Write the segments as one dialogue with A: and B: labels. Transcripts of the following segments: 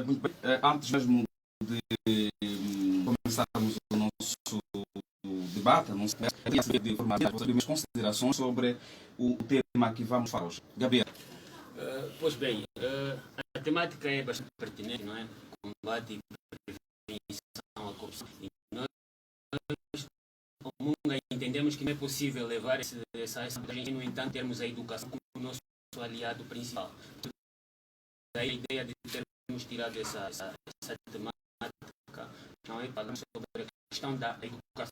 A: Muito bem. Antes mesmo de começarmos o nosso debate, não sei de formar as considerações sobre o tema que vamos falar hoje. Gabriel.
B: Pois bem, a temática é bastante pertinente, não é? Combate e prevenção à corrupção. E nós, como Munga, entendemos que não é possível levar essa abordagem, no entanto, termos a educação como o nosso aliado principal. Daí a ideia de termos tirado essa temática, não é? Falando sobre a questão da educação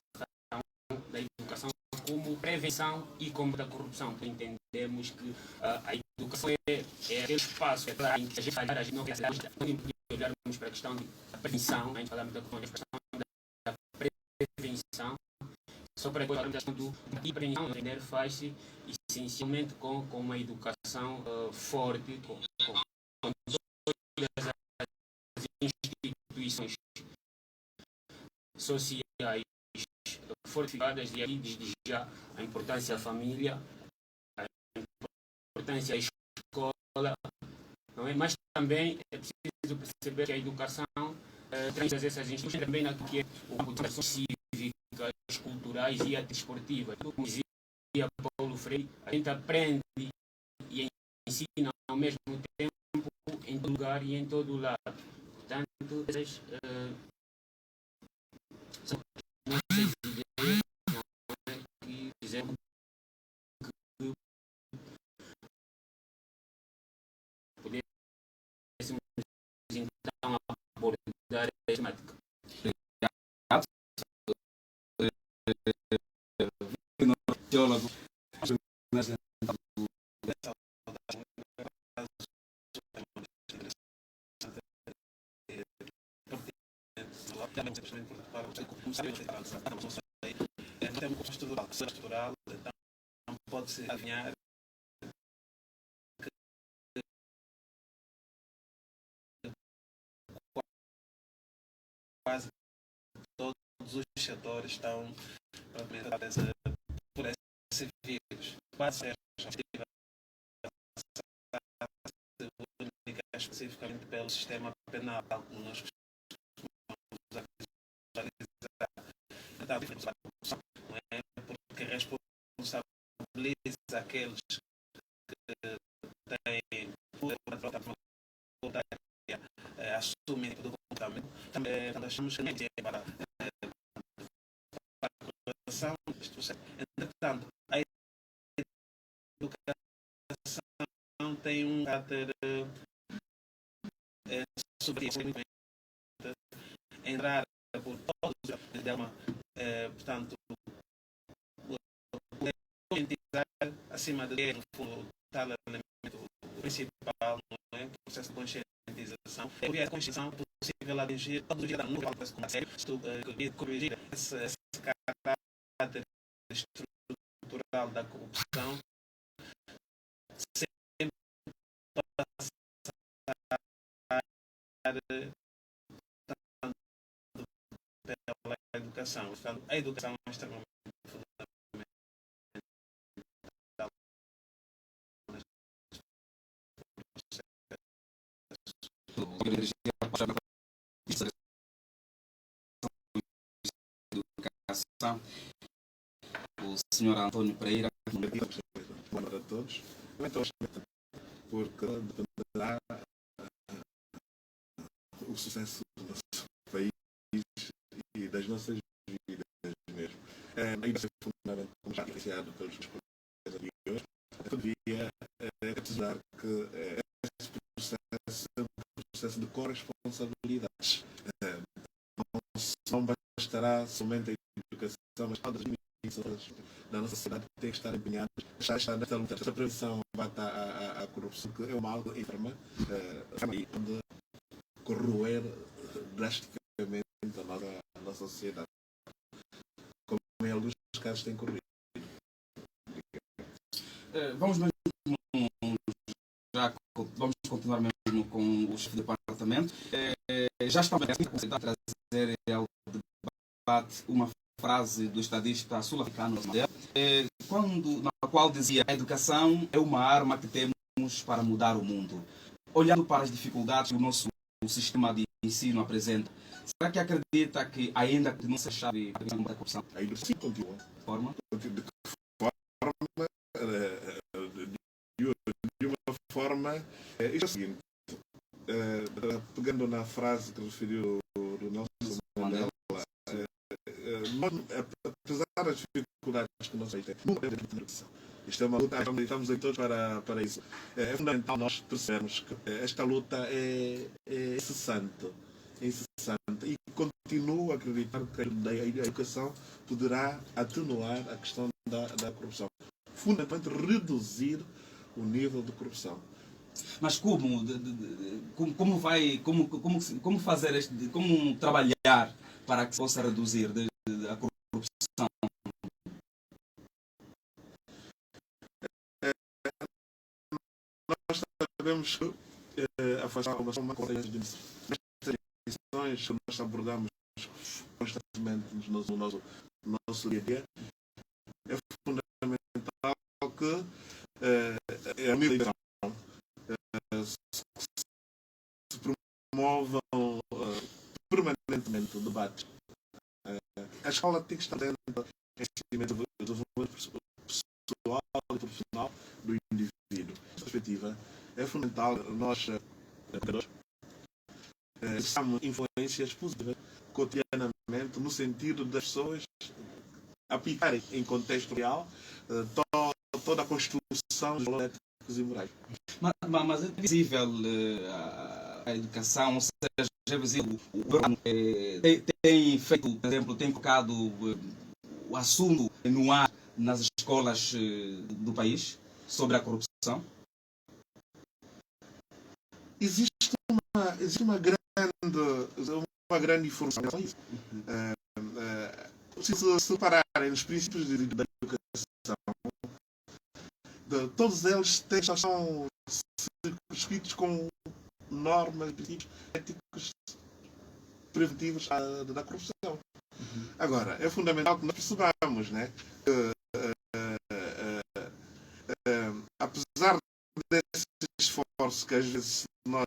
B: como prevenção e combate à corrupção. Entendemos que a educação é aquele espaço em que a gente não quer olharmos para a questão da prevenção, a gente falamos da questão da prevenção, só para depois falarmos da questão da prevenção, entender, faz-se essencialmente com uma educação forte, com todas as instituições sociais fortificadas, e aí desde já a importância da família, a importância da escola, não é? Mas também é preciso perceber que a educação traz essas instituições também naquilo que é o campo de ações cívicas, culturais e desportivas. Como dizia Paulo Freire, a gente aprende e ensina ao mesmo tempo em todo lugar e em todo lado. Portanto, essas são nossas ideias, não é? Que fizemos que pudéssemos então abordar a temática.
A: Teólogo.
C: Não tem um contexto estrutural, então pode-se alinhar quase todos os setores estão por esse vírus. Quase a perspectiva única especificamente pelo sistema penal, como nós costumamos visualizar. Não é? Porque responsabiliza aqueles que têm assumem do comportamento. Também achamos que para a correção deste processo. Entretanto, a educação tem um caráter sobre isso, entrar por todos, portanto, conscientizar acima de no fundo, tal elemento principal, não é? O processo de conscientização. Por essa conscientização é possível atingir todos os dias da noite, como a sério, corrigir esse caráter estrutural da corrupção, sem passar pela educação. Portanto, a educação é extremamente fundamental.
A: O senhor Antônio Pereira.
D: Boa noite a todos. Porque dependerá o sucesso do nosso país e das nossas vidas mesmo. Ainda ser fundamental, como já iniciado pelos colegas anteriores, devia precisar que esse processo é um processo de corresponsabilidades. Não bastará somente a educação, mas todas as dimensões da nossa sociedade têm que estar empenhadas nesta luta. Esta prevenção combate à corrupção, que é uma algo enferma e onde corroer drasticamente a nossa sociedade, como em alguns casos tem corrido.
A: Vamos continuar mesmo com o chefe de departamento. Já estamos a trazer ao debate uma frase do estadista sul-africano na qual dizia: a educação é uma arma que temos para mudar o mundo. Olhando para as dificuldades que o nosso o sistema de ensino apresenta, será que acredita que ainda continua a ser chave para combater a corrupção?
D: Ainda sim continua.
A: Forma?
D: De que forma? De uma forma. Isto é o seguinte. Pegando na frase que referiu o Nelson Mandela, apesar das dificuldades que nós temos, nunca temos corrupção. Isto é uma luta, estamos aí todos para isso. É fundamental nós percebermos que esta luta é incessante. E continuo a acreditar que a educação poderá atenuar a questão da corrupção. Fundamentalmente reduzir o nível de corrupção.
A: Mas como fazer como trabalhar para que se possa reduzir a corrupção?
D: Nós sabemos que a formação uma coisa de questões que nós abordamos constantemente no nosso dia a dia, é fundamental que a migração se promovam permanentemente debates. A escola tem que estar dentro do ensinamento do desenvolvimento pessoal e profissional do indivíduo. Nessa perspectiva, é fundamental nós, educadores, exerçamos influências positivas cotidianamente no sentido das pessoas aplicarem em contexto real toda a construção dos valores éticos e morais.
A: Mas é visível a educação, ou seja, é visível, o governo tem feito, por exemplo, tem colocado o assunto no ar nas escolas do país sobre a corrupção?
D: Existe uma grande informação. Se separarem os princípios da educação, todos eles são escritos com normas e princípios éticos preventivos da corrupção. Agora, é fundamental que nós percebamos, né, apesar desse esforço que às vezes nós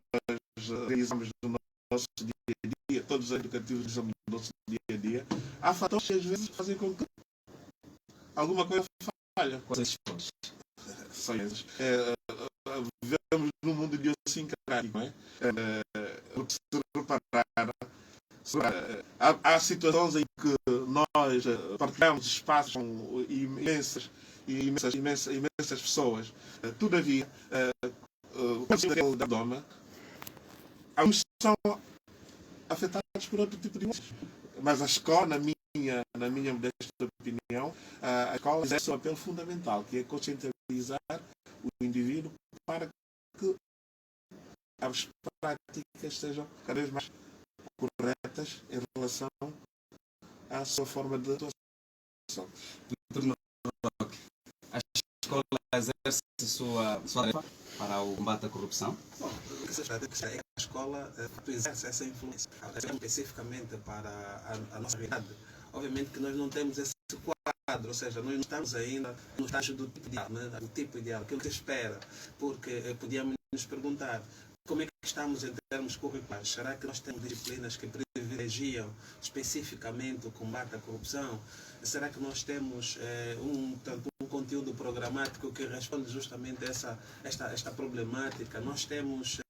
D: realizamos no nosso dia a dia, todos os educativos realizamos no nosso dia a dia, há fatores que às vezes fazem com que alguma coisa falha. São esses. Vivemos num mundo idiosincrático, não é? Se reparar, há situações em que nós partilhamos espaços com imensas pessoas. Todavia, quando da doma, alguns são afetados por outro tipo de doenças. Mas a escola, na minha modesta opinião, a escola exerce um papel fundamental, que é conscientizar o indivíduo para que as práticas sejam cada vez mais corretas em relação à sua forma de atuação.
A: A escola exerce a sua tarefa para o combate à corrupção?
C: Bom, o que se trata é que a escola exerce essa influência, especificamente para a nossa realidade. Obviamente que nós não temos esse quadro, ou seja, nós não estamos ainda no estágio do tipo ideal, né? Do tipo ideal, aquilo que se espera, porque podíamos nos perguntar como é que estamos em termos curriculares. Será que nós temos disciplinas que privilegiam especificamente o combate à corrupção? Será que nós temos um conteúdo programático que responde justamente a esta problemática? Nós temos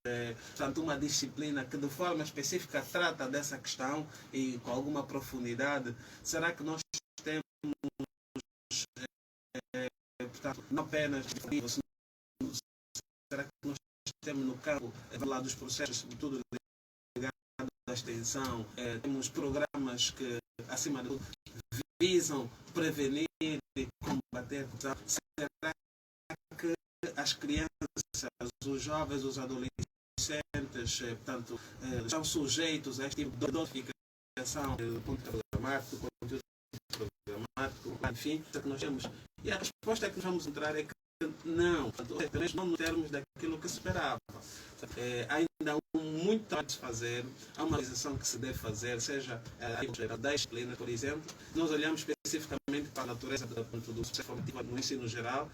C: uma disciplina que de forma específica trata dessa questão e com alguma profundidade? Será que nós temos, portanto, não apenas será que nós temos no campo lá dos processos, sobretudo ligados à extensão, temos programas que, acima de tudo, visam prevenir e combater a corrupção? Será que as crianças, os jovens, os adolescentes, portanto, estão sujeitos a este tipo de notificação do ponto programático, do conteúdo programático, enfim, que nós temos? E a resposta que nós vamos entrar é que não, pelo menos não no termos daquilo que se esperava. Ainda há muito trabalho de se fazer, há uma realização que se deve fazer, seja da disciplina, por exemplo. Nós olhamos especificamente para a natureza do processo formativo no ensino geral.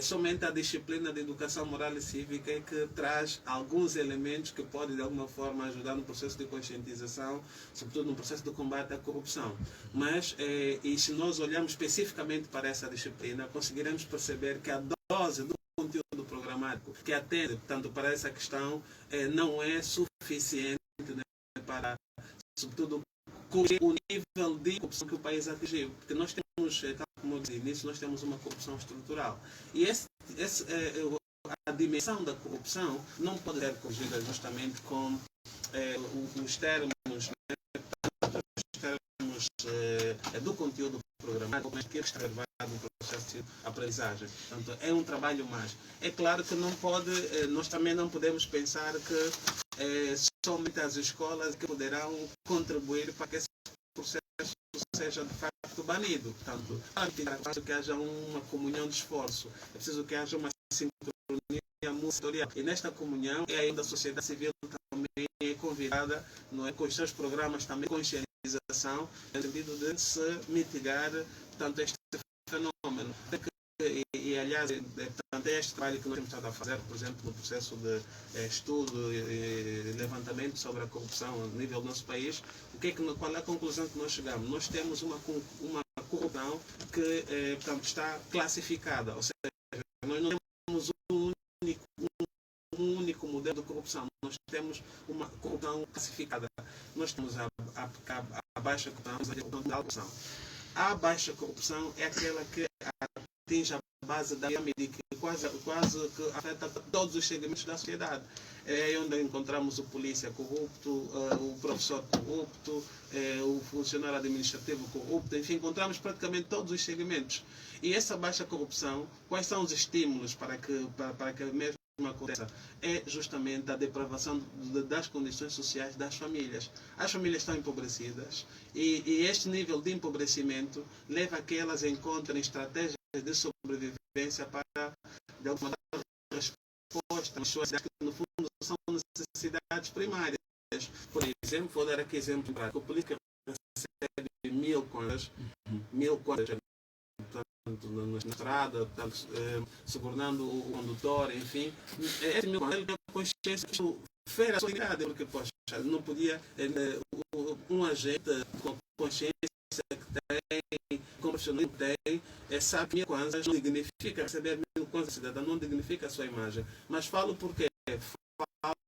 C: Somente a disciplina de educação moral e cívica é que traz alguns elementos que podem de alguma forma ajudar no processo de conscientização, sobretudo no processo de combate à corrupção. Mas, e se nós olharmos especificamente para essa disciplina, conseguiremos perceber que a dose do conteúdo programático que atende, portanto, para essa questão, não é suficiente, né, para, sobretudo, cobrir o nível de corrupção que o país atingiu. Porque nós temos, como eu disse nisso, nós temos uma corrupção estrutural. E a dimensão da corrupção não pode ser corrigida justamente com os termos, né, os termos do conteúdo programático, mas que é reservado no processo de aprendizagem. Portanto, é um trabalho mais. É claro que não pode, nós também não podemos pensar que somente as escolas que poderão contribuir para que esse processo seja de facto banido. Portanto, é preciso que haja uma comunhão de esforço, é preciso que haja uma sincronia multitorial. E nesta comunhão é ainda a sociedade civil também é convidada, não é, com os seus programas também de conscientização, no sentido de se mitigar, portanto, este fenómeno. E aliás, portanto, é este trabalho que nós temos estado a fazer, por exemplo, no processo de estudo e levantamento sobre a corrupção a nível do nosso país. Qual é a conclusão que nós chegamos? Nós temos uma corrupção que portanto, está classificada, ou seja, nós não temos um único modelo de corrupção, nós temos uma corrupção classificada. Nós temos a baixa corrupção. A baixa corrupção é aquela que atinge a base da pirâmide, que quase que afeta todos os segmentos da sociedade. É onde encontramos o polícia corrupto, o professor corrupto, o funcionário administrativo corrupto, enfim, encontramos praticamente todos os segmentos. E essa baixa corrupção, quais são os estímulos para que mesmo aconteça? É justamente a depravação das condições sociais das famílias. As famílias estão empobrecidas e este nível de empobrecimento leva a que elas encontrem estratégias de sobrevivência para, de alguma maneira, resposta às suas necessidades, que no fundo são necessidades primárias. Por exemplo, vou dar aqui exemplo prático. A polícia recebe 1000 contas, portanto, na estrada, portanto, segurando o condutor, enfim. Esse 1000 contas, ele tem consciência que fere a sua dignidade, porque, poxa, não podia, um agente com consciência que tem, com profissionalismo que tem, sabe que não dignifica, receber 1000 contas de cidadão não dignifica a sua imagem. Mas falo por quê? Falo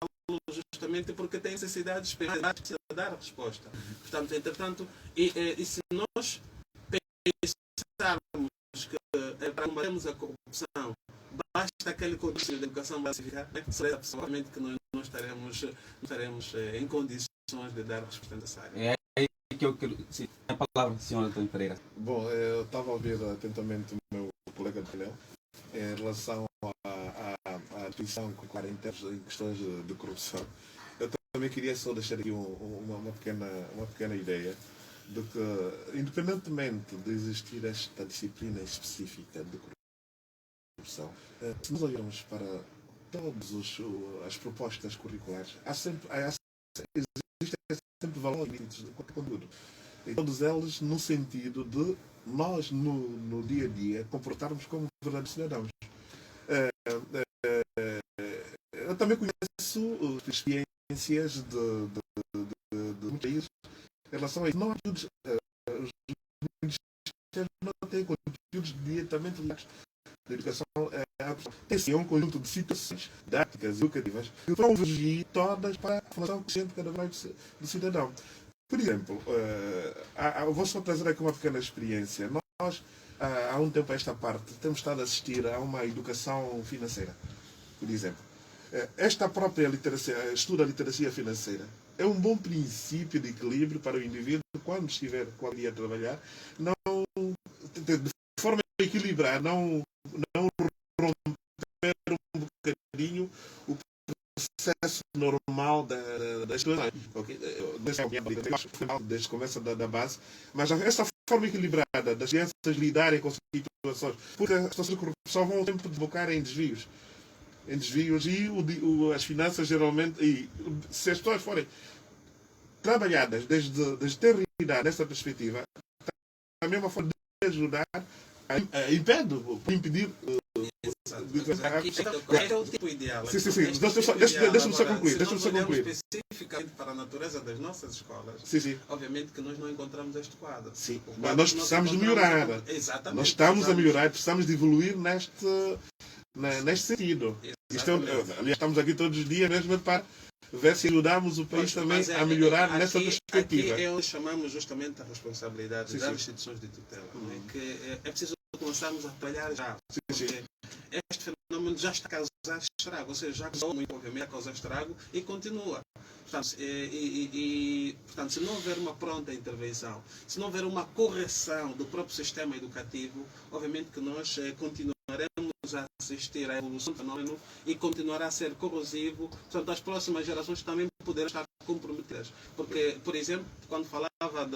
C: justamente porque tem necessidades primárias que precisa dar a resposta. Portanto, entretanto, e se nós pensarmos que para combatermos a corrupção basta aquele conteúdo de educação básica, certamente que nós não estaremos em condições de dar a resposta necessária.
A: Que eu quero. Sim, a palavra, senhora Antônio Pereira.
D: Bom, eu estava a ouvir atentamente o meu colega de painel em relação à instituição em termos em questões de corrupção. Eu também queria só deixar aqui uma pequena ideia de que, independentemente de existir esta disciplina específica de corrupção, se nós olharmos para todas as propostas curriculares, existem sempre valores de conteúdo. E todos eles no sentido de nós, no dia a dia, comportarmos como verdadeiros cidadãos. Eu também conheço experiências de muitos países em relação a isso. Não há conteúdos, os ministérios não têm conteúdos diretamente ligados da educação. Tem um conjunto de situações didáticas e educativas que vão convergir todas para a formação consciente cada vez do cidadão. Por exemplo, eu vou só trazer aqui uma pequena experiência. Nós, há um tempo a esta parte, temos estado a assistir a uma educação financeira, por exemplo. Esta própria literacia, estudo da literacia financeira, é um bom princípio de equilíbrio para o indivíduo, quando estiver qualquer dia a trabalhar, de forma equilibrada, não romper um bocadinho o processo normal das coisas. Desde começa da base, mas essa forma equilibrada das crianças lidarem com situações, porque as situações de corrupção vão sempre desembocar em desvios. em desvios e as finanças geralmente, e se as pessoas forem trabalhadas desde ter idade nessa perspectiva, a mesma forma de ajudar, impede, por impedir.
C: Este é o tipo ideal.
D: Sim.
C: Deixa-me
D: Deixa-me só concluir.
C: Se nós olhamos especificamente para a natureza das nossas escolas,
D: Sim.
C: obviamente que nós não encontramos este quadro.
D: Sim, mas nós precisamos de melhorar.
C: Exatamente.
D: Nós estamos a melhorar e precisamos de evoluir neste sentido. Aliás, estamos aqui todos os dias mesmo para ver se ajudamos o país também a melhorar nessa perspectiva.
C: Aqui é onde chamamos justamente a responsabilidade das instituições de tutela. Que é preciso começarmos a trabalhar já. Porque este fenómeno já está a causar estrago, ou seja, já causou muito, obviamente, a causar estrago e continua. Portanto, portanto, se não houver uma pronta intervenção, se não houver uma correção do próprio sistema educativo, obviamente que nós continuaremos a assistir à evolução do fenómeno e continuará a ser corrosivo. Portanto, as próximas gerações também poderão estar comprometidas. Porque, por exemplo, quando falava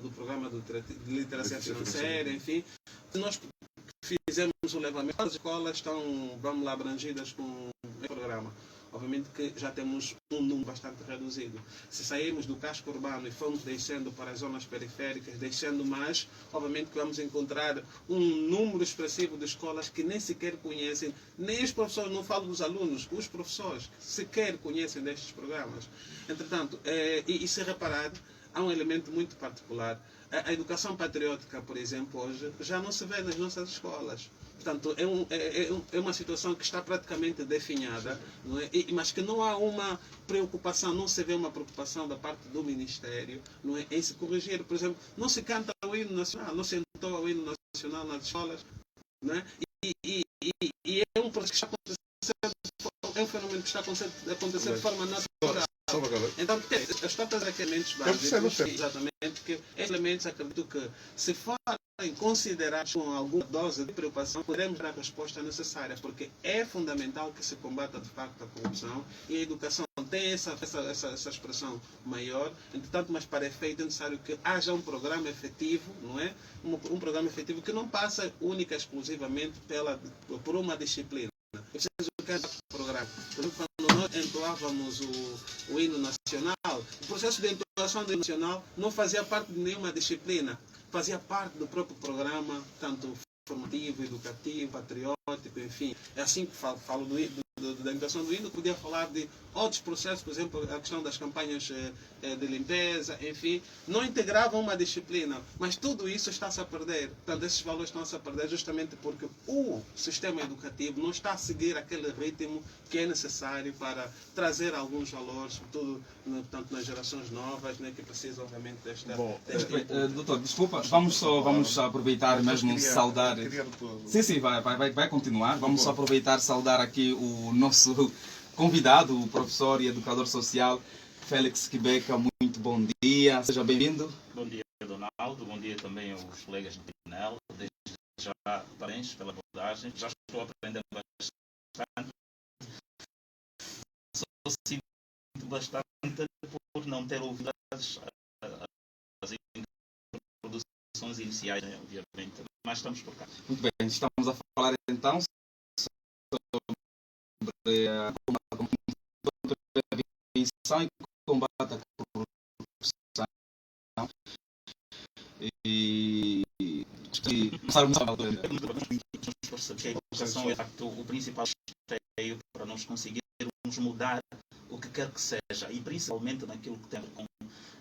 C: do programa de literacia financeira, enfim, nós fizemos o levantamento, as escolas estão, vamos lá, abrangidas com o programa. Obviamente que já temos um número bastante reduzido. Se sairmos do casco urbano e formos descendo para as zonas periféricas, descendo mais, obviamente que vamos encontrar um número expressivo de escolas que nem sequer conhecem, nem os professores, não falo dos alunos, os professores sequer conhecem destes programas. Entretanto, e se reparar, há um elemento muito particular. A educação patriótica, por exemplo, hoje já não se vê nas nossas escolas. Portanto, é uma situação que está praticamente definhada, não é? Mas que não há uma preocupação, não se vê uma preocupação da parte do Ministério, não é? Em se corrigir. Por exemplo, não se canta o hino nacional, não se entoa o hino nacional nas escolas, não é? E é um processo que está acontecendo, é um fenômeno que está acontecendo de forma natural. Então, as próprias requerimentos básicos, exatamente, que esses elementos, acredito que, se forem considerados com alguma dose de preocupação, poderemos dar a resposta necessária, porque é fundamental que se combata, de facto, a corrupção, e a educação tem essa expressão maior. Entretanto, mas para efeito é necessário que haja um programa efetivo, não é? Um programa efetivo que não passa única e exclusivamente por uma disciplina. É preciso que haja um programa. Por exemplo, quando nós entoávamos o hino nacional, o processo de entoação do hino nacional não fazia parte de nenhuma disciplina, fazia parte do próprio programa, tanto formativo, educativo, patriótico, enfim. É assim que falo da entoação do hino, podia falar de outros processos, por exemplo, a questão das campanhas de limpeza, enfim, não integravam uma disciplina, mas tudo isso está-se a perder. Portanto, esses valores estão-se a perder justamente porque o sistema educativo não está a seguir aquele ritmo que é necessário para trazer alguns valores, sobretudo portanto, nas gerações novas, né, que precisam, obviamente, deste
A: doutor, desculpa, vamos aproveitar mesmo saudar. Sim, vai continuar. Vamos só aproveitar saudar aqui o nosso convidado, o professor e educador social, Félix Quebeca. Muito bom dia, seja bem-vindo.
E: Bom dia, Donaldo. Bom dia também aos colegas do PNL. Desde já, parabéns pela abordagem. Já estou aprendendo bastante. Só sinto bastante por não ter ouvido as introduções iniciais, né, obviamente. Mas estamos por cá.
A: Muito bem, estamos a falar então sobre a prevenção e combate à corrupção. E começarmos a
E: perceber que a educação é, de facto, o principal esteio para nós conseguirmos mudar o que quer que seja, e principalmente naquilo que tem a ver com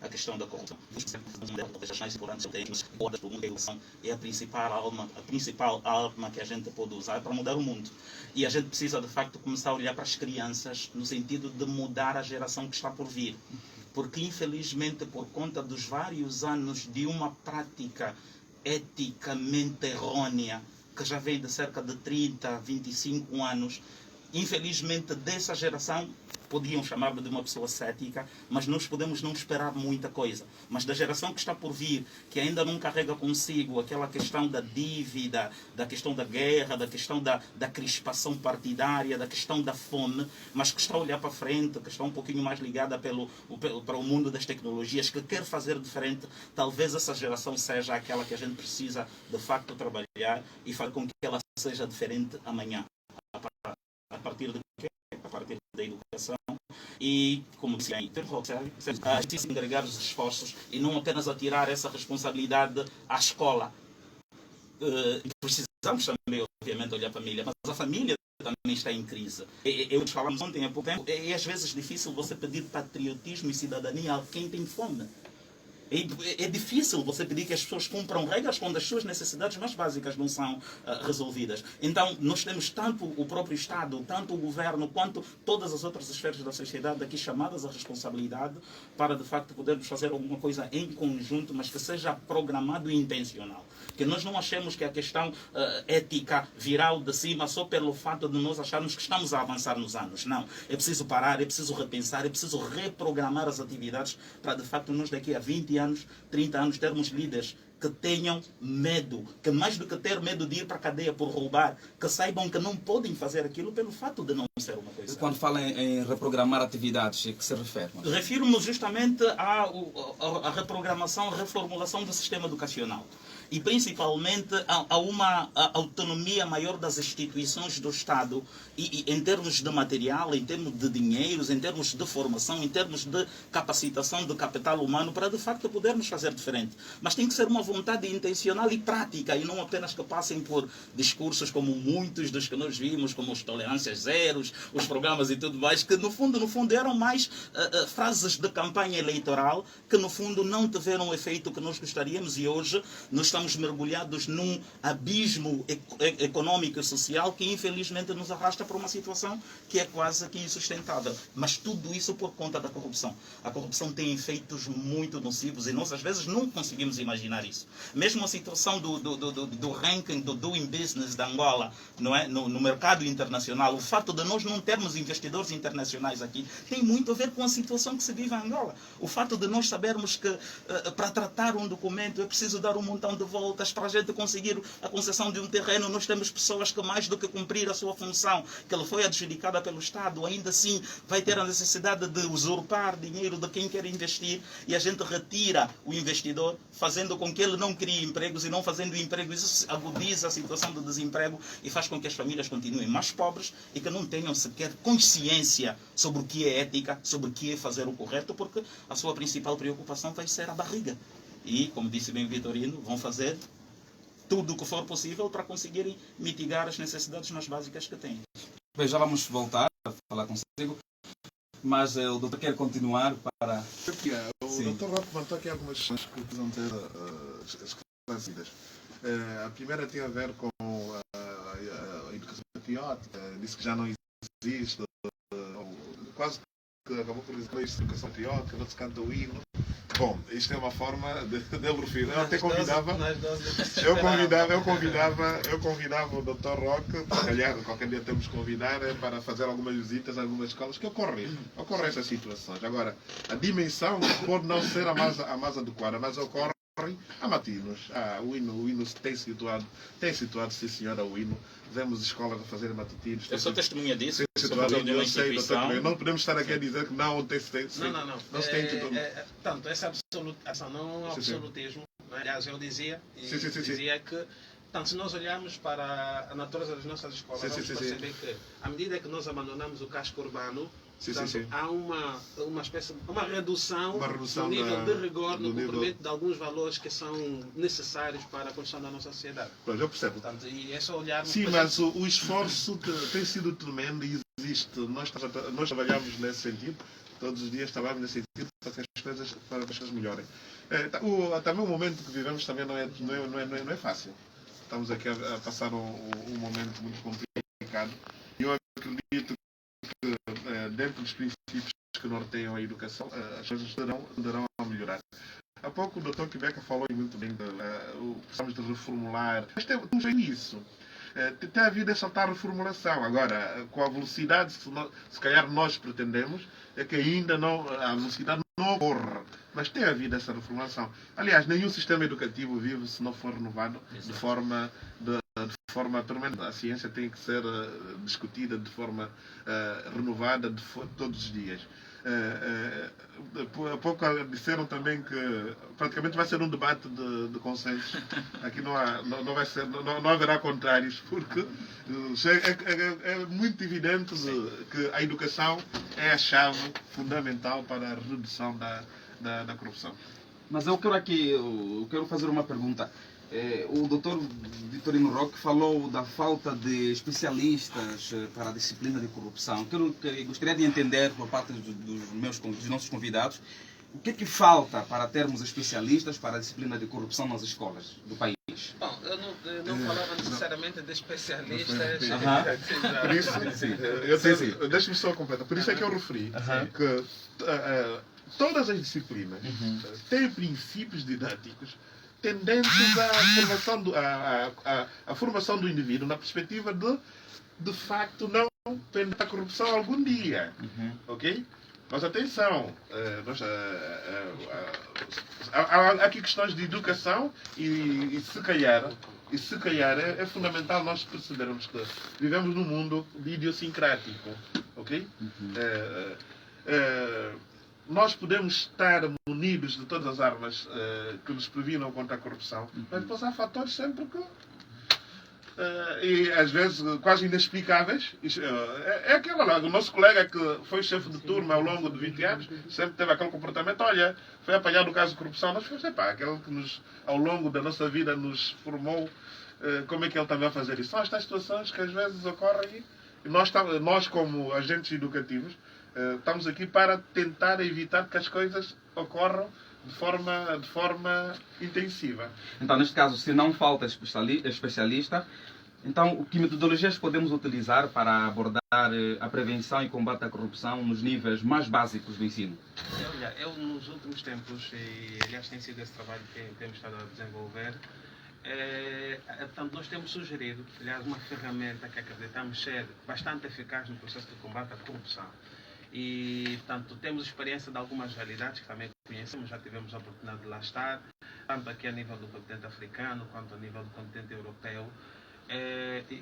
E: a questão da corrupção. Talvez as mais importantes do mundo, a educação é a principal arma que a gente pode usar para mudar o mundo. E a gente precisa, de facto, começar a olhar para as crianças no sentido de mudar a geração que está por vir. Porque, infelizmente, por conta dos vários anos de uma prática eticamente errônea, que já vem de cerca de 30, 25 anos, infelizmente, dessa geração, podiam chamar de uma pessoa cética, mas nós podemos não esperar muita coisa. Mas da geração que está por vir, que ainda não carrega consigo aquela questão da dívida, da questão da guerra, da questão da crispação partidária, da questão da fome, mas que está a olhar para frente, que está um pouquinho mais ligada para o mundo das tecnologias, que quer fazer diferente, talvez essa geração seja aquela que a gente precisa, de facto, trabalhar e fazer com que ela seja diferente amanhã. partir de quê? A partir da educação. E, como disse aí, preciso agregar os esforços e não apenas atirar essa responsabilidade à escola. Precisamos também, obviamente, olhar a família, mas a família também está em crise. Eu falamos ontem há pouco tempo, é às vezes difícil você pedir patriotismo e cidadania a quem tem fome. É difícil você pedir que as pessoas cumpram regras quando as suas necessidades mais básicas não são resolvidas. Então, nós temos tanto o próprio Estado, tanto o governo, quanto todas as outras esferas da sociedade aqui chamadas à responsabilidade para, de facto, podermos fazer alguma coisa em conjunto, mas que seja programado e intencional. Que nós não achemos que a questão ética virá de cima só pelo fato de nós acharmos que estamos a avançar nos anos. Não. É preciso parar, é preciso repensar, é preciso reprogramar as atividades para, de facto, nós daqui a 20 anos, 30 anos, termos líderes que tenham medo, que mais do que ter medo de ir para a cadeia por roubar, que saibam que não podem fazer aquilo pelo fato de não ser uma coisa.
A: Quando fala em reprogramar atividades, a que se refere?
E: Refiro-me justamente à reprogramação, à reformulação do sistema educacional. E principalmente a uma autonomia maior das instituições do Estado, e em termos de material, em termos de dinheiros, em termos de formação, em termos de capacitação de capital humano, para de facto podermos fazer diferente. Mas tem que ser uma vontade intencional e prática, e não apenas que passem por discursos como muitos dos que nós vimos, como os tolerâncias zeros, os programas e tudo mais, que no fundo eram mais frases de campanha eleitoral, que no fundo não tiveram o efeito que nós gostaríamos, e hoje nós estamos mergulhados num abismo econômico e social que infelizmente nos arrasta para uma situação que é quase que insustentável. Mas tudo isso por conta da corrupção. A corrupção tem efeitos muito nocivos e nós às vezes não conseguimos imaginar isso. Mesmo a situação do ranking do Doing Business da Angola, não é? No mercado internacional, o fato de nós não termos investidores internacionais aqui tem muito a ver com a situação que se vive em Angola. O fato de nós sabermos que para tratar um documento é preciso dar um montão de voltas para a gente conseguir a concessão de um terreno. Nós temos pessoas que, mais do que cumprir a sua função, que ela foi adjudicada pelo Estado, ainda assim vai ter a necessidade de usurpar dinheiro de quem quer investir, e a gente retira o investidor, fazendo com que ele não crie empregos, e não fazendo emprego, isso agudiza a situação do desemprego e faz com que as famílias continuem mais pobres e que não tenham sequer consciência sobre o que é ética, sobre o que é fazer o correto, porque a sua principal preocupação vai ser a barriga. E, como disse bem o Vitorino, vão fazer tudo o que for possível para conseguirem mitigar as necessidades mais básicas que têm.
A: Bem, já vamos voltar a falar consigo, mas o doutor quer continuar para...
D: O doutor Roque levantou aqui algumas questões que precisam ter esclarecidas. A primeira tem a ver com a educação patriótica, disse que já não existe, quase que acabou por dizer a educação patriótica, não se canta o hino. Bom, isto é uma forma de ele referir. Eu até convidava, eu convidava o Dr. Roque, aliás, qualquer dia temos que convidar para fazer algumas visitas a algumas escolas que ocorrem essas situações. Agora, a dimensão pode não ser a mais adequada, mas ocorre há matinos. O hino tem situado, sim senhora, o hino. Vemos escolas a fazerem matutinos.
E: Eu sou testemunha disso.
D: Eu sei, não podemos estar aqui a dizer que não tem. Não se tem que
C: Tanto essa absolutação não é um absolutismo. Aliás, eu dizia que, tanto se nós olharmos para a natureza das nossas escolas, vamos perceber que, à medida que nós abandonamos o casco urbano, há uma redução do nível de rigor no cumprimento de alguns valores que são necessários para a construção da nossa sociedade.
D: Pois, eu percebo.
C: Portanto, e é só olharmos...
D: Sim, mas o esforço tem sido tremendo e existe. Nós trabalhamos nesse sentido, todos os dias trabalhamos nesse sentido para que as coisas melhorem. Também o momento que vivemos também não é fácil. Estamos aqui a passar um momento muito complicado. E eu acredito que dentro dos princípios que norteiam a educação, as coisas tenderão a melhorar. Há pouco o Dr. Quebeca falou muito bem de precisamos de reformular, mas temos bem isso. Tem havido essa tal reformulação. Agora, com a velocidade que se calhar nós pretendemos, é que ainda não, a velocidade não ocorre. Mas tem havido essa reformulação. Aliás, nenhum sistema educativo vive se não for renovado de forma forma tremenda. A ciência tem que ser discutida de forma renovada todos os dias. Há pouco disseram também que praticamente vai ser um debate de consenso. Aqui não haverá contrários, porque é muito evidente que a educação é a chave fundamental para a redução da corrupção.
A: Mas eu quero fazer uma pergunta. O Dr. Vitorino Roque falou da falta de especialistas para a disciplina de corrupção. Gostaria de entender, por parte dos nossos convidados, o que é que falta para termos especialistas para a disciplina de corrupção nas escolas do país?
C: Bom, eu não falava necessariamente de especialistas.
D: Por isso, deixe-me só completar. Por isso é que eu referi que todas as disciplinas têm princípios didáticos tendentes à formação do indivíduo na perspectiva de facto, não tender à corrupção algum dia. Ok? Mas atenção, há aqui questões de educação e se calhar é fundamental nós percebermos que vivemos num mundo idiosincrático. Ok? Nós podemos estar munidos de todas as armas que nos previnam contra a corrupção, mas depois há fatores sempre que e às vezes quase inexplicáveis. É aquele lá, o nosso colega que foi chefe de turma ao longo de 20 anos, sempre teve aquele comportamento, olha, foi apanhado no caso de corrupção, nós fomos, aquele que ao longo da nossa vida nos formou, como é que ele também vai fazer isso? São estas situações que às vezes ocorrem e nós como agentes educativos, estamos aqui para tentar evitar que as coisas ocorram de forma intensiva.
A: Então, neste caso, se não falta especialista, então, que metodologias podemos utilizar para abordar a prevenção e combate à corrupção nos níveis mais básicos do ensino?
C: Olha, eu nos últimos tempos, e aliás tem sido esse trabalho que temos estado a desenvolver, portanto, nós temos sugerido, aliás, uma ferramenta que acreditamos ser bastante eficaz no processo de combate à corrupção. E, portanto, temos experiência de algumas realidades que também conhecemos, já tivemos a oportunidade de lá estar, tanto aqui a nível do continente africano, quanto a nível do continente europeu,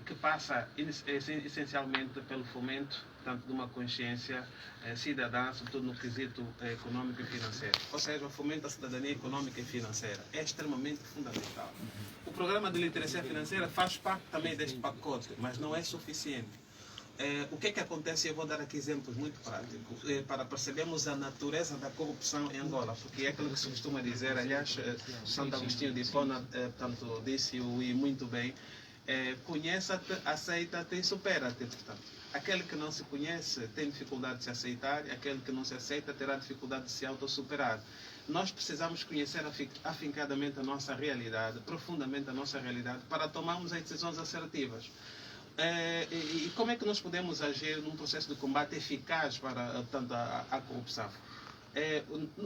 C: que passa essencialmente pelo fomento, portanto, de uma consciência cidadã, sobretudo no quesito econômico e financeiro. Ou seja, o fomento da cidadania econômica e financeira é extremamente fundamental. O programa de literacia financeira faz parte também deste pacote, mas não é suficiente. O que é que acontece? Eu vou dar aqui exemplos muito práticos para percebermos a natureza da corrupção em Angola, porque é aquilo que se costuma dizer, aliás, Santo Agostinho de Hipona, portanto, disse-o e muito bem, conheça-te, aceita-te e supera-te. Portanto, aquele que não se conhece tem dificuldade de se aceitar e aquele que não se aceita terá dificuldade de se autossuperar. Nós precisamos conhecer afincadamente a nossa realidade, profundamente a nossa realidade, para tomarmos as decisões assertivas. E como é que nós podemos agir num processo de combate eficaz para, portanto, a corrupção?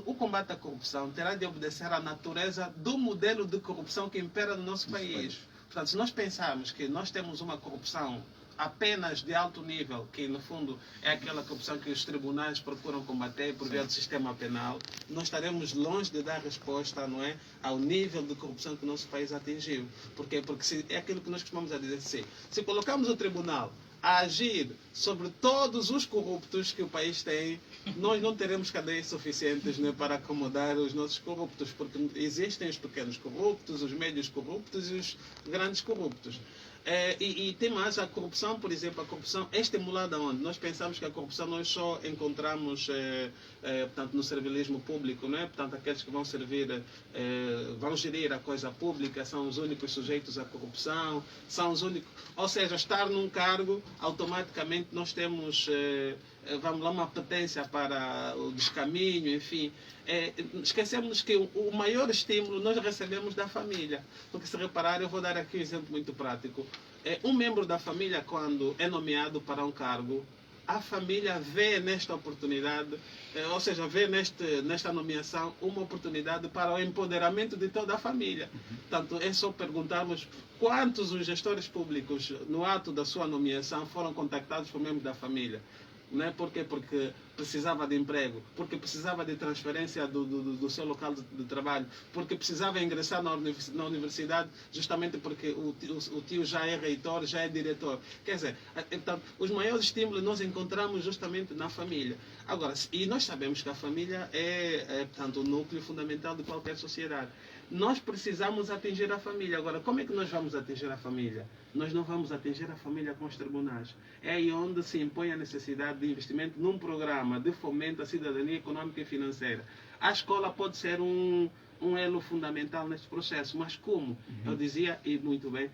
C: O combate à corrupção terá de obedecer à natureza do modelo de corrupção que impera no nosso país. Portanto, se nós pensarmos que nós temos uma corrupção apenas de alto nível, que no fundo é aquela corrupção que os tribunais procuram combater por via do sistema penal, nós estaremos longe de dar resposta, não é, ao nível de corrupção que o nosso país atingiu. Por quê? Porque é aquilo que nós costumamos dizer, se colocamos o tribunal a agir sobre todos os corruptos que o país tem, nós não teremos cadeias suficientes, né, para acomodar os nossos corruptos, porque existem os pequenos corruptos, os médios corruptos e os grandes corruptos. E tem mais a corrupção, por exemplo, a corrupção é estimulada onde? Nós pensamos que a corrupção nós só encontramos portanto, no servilismo público, não é? Portanto, aqueles que vão servir, vão gerir a coisa pública, são os únicos sujeitos à corrupção, são os únicos... Ou seja, estar num cargo, automaticamente nós temos, vamos lá, uma potência para o descaminho, enfim. Esquecemos que o maior estímulo nós recebemos da família. Porque se reparar, eu vou dar aqui um exemplo muito prático. Um membro da família, quando é nomeado para um cargo, a família vê nesta oportunidade, ou seja, vê nesta nomeação uma oportunidade para o empoderamento de toda a família. Portanto, é só perguntarmos quantos os gestores públicos, no ato da sua nomeação, foram contactados por membros da família. Não é? Por quê? Porque precisava de emprego, porque precisava de transferência do seu local de trabalho, porque precisava ingressar na universidade, justamente porque o tio já é reitor, já é diretor. Quer dizer, então, os maiores estímulos nós encontramos justamente na família. Agora, e nós sabemos que a família portanto, o núcleo fundamental de qualquer sociedade. Nós precisamos atingir a família. Agora, como é que nós vamos atingir a família? Nós não vamos atingir a família com os tribunais. É aí onde se impõe a necessidade de investimento num programa de fomento à cidadania econômica e financeira. A escola pode ser um elo fundamental neste processo, mas como? Eu dizia, e muito bem,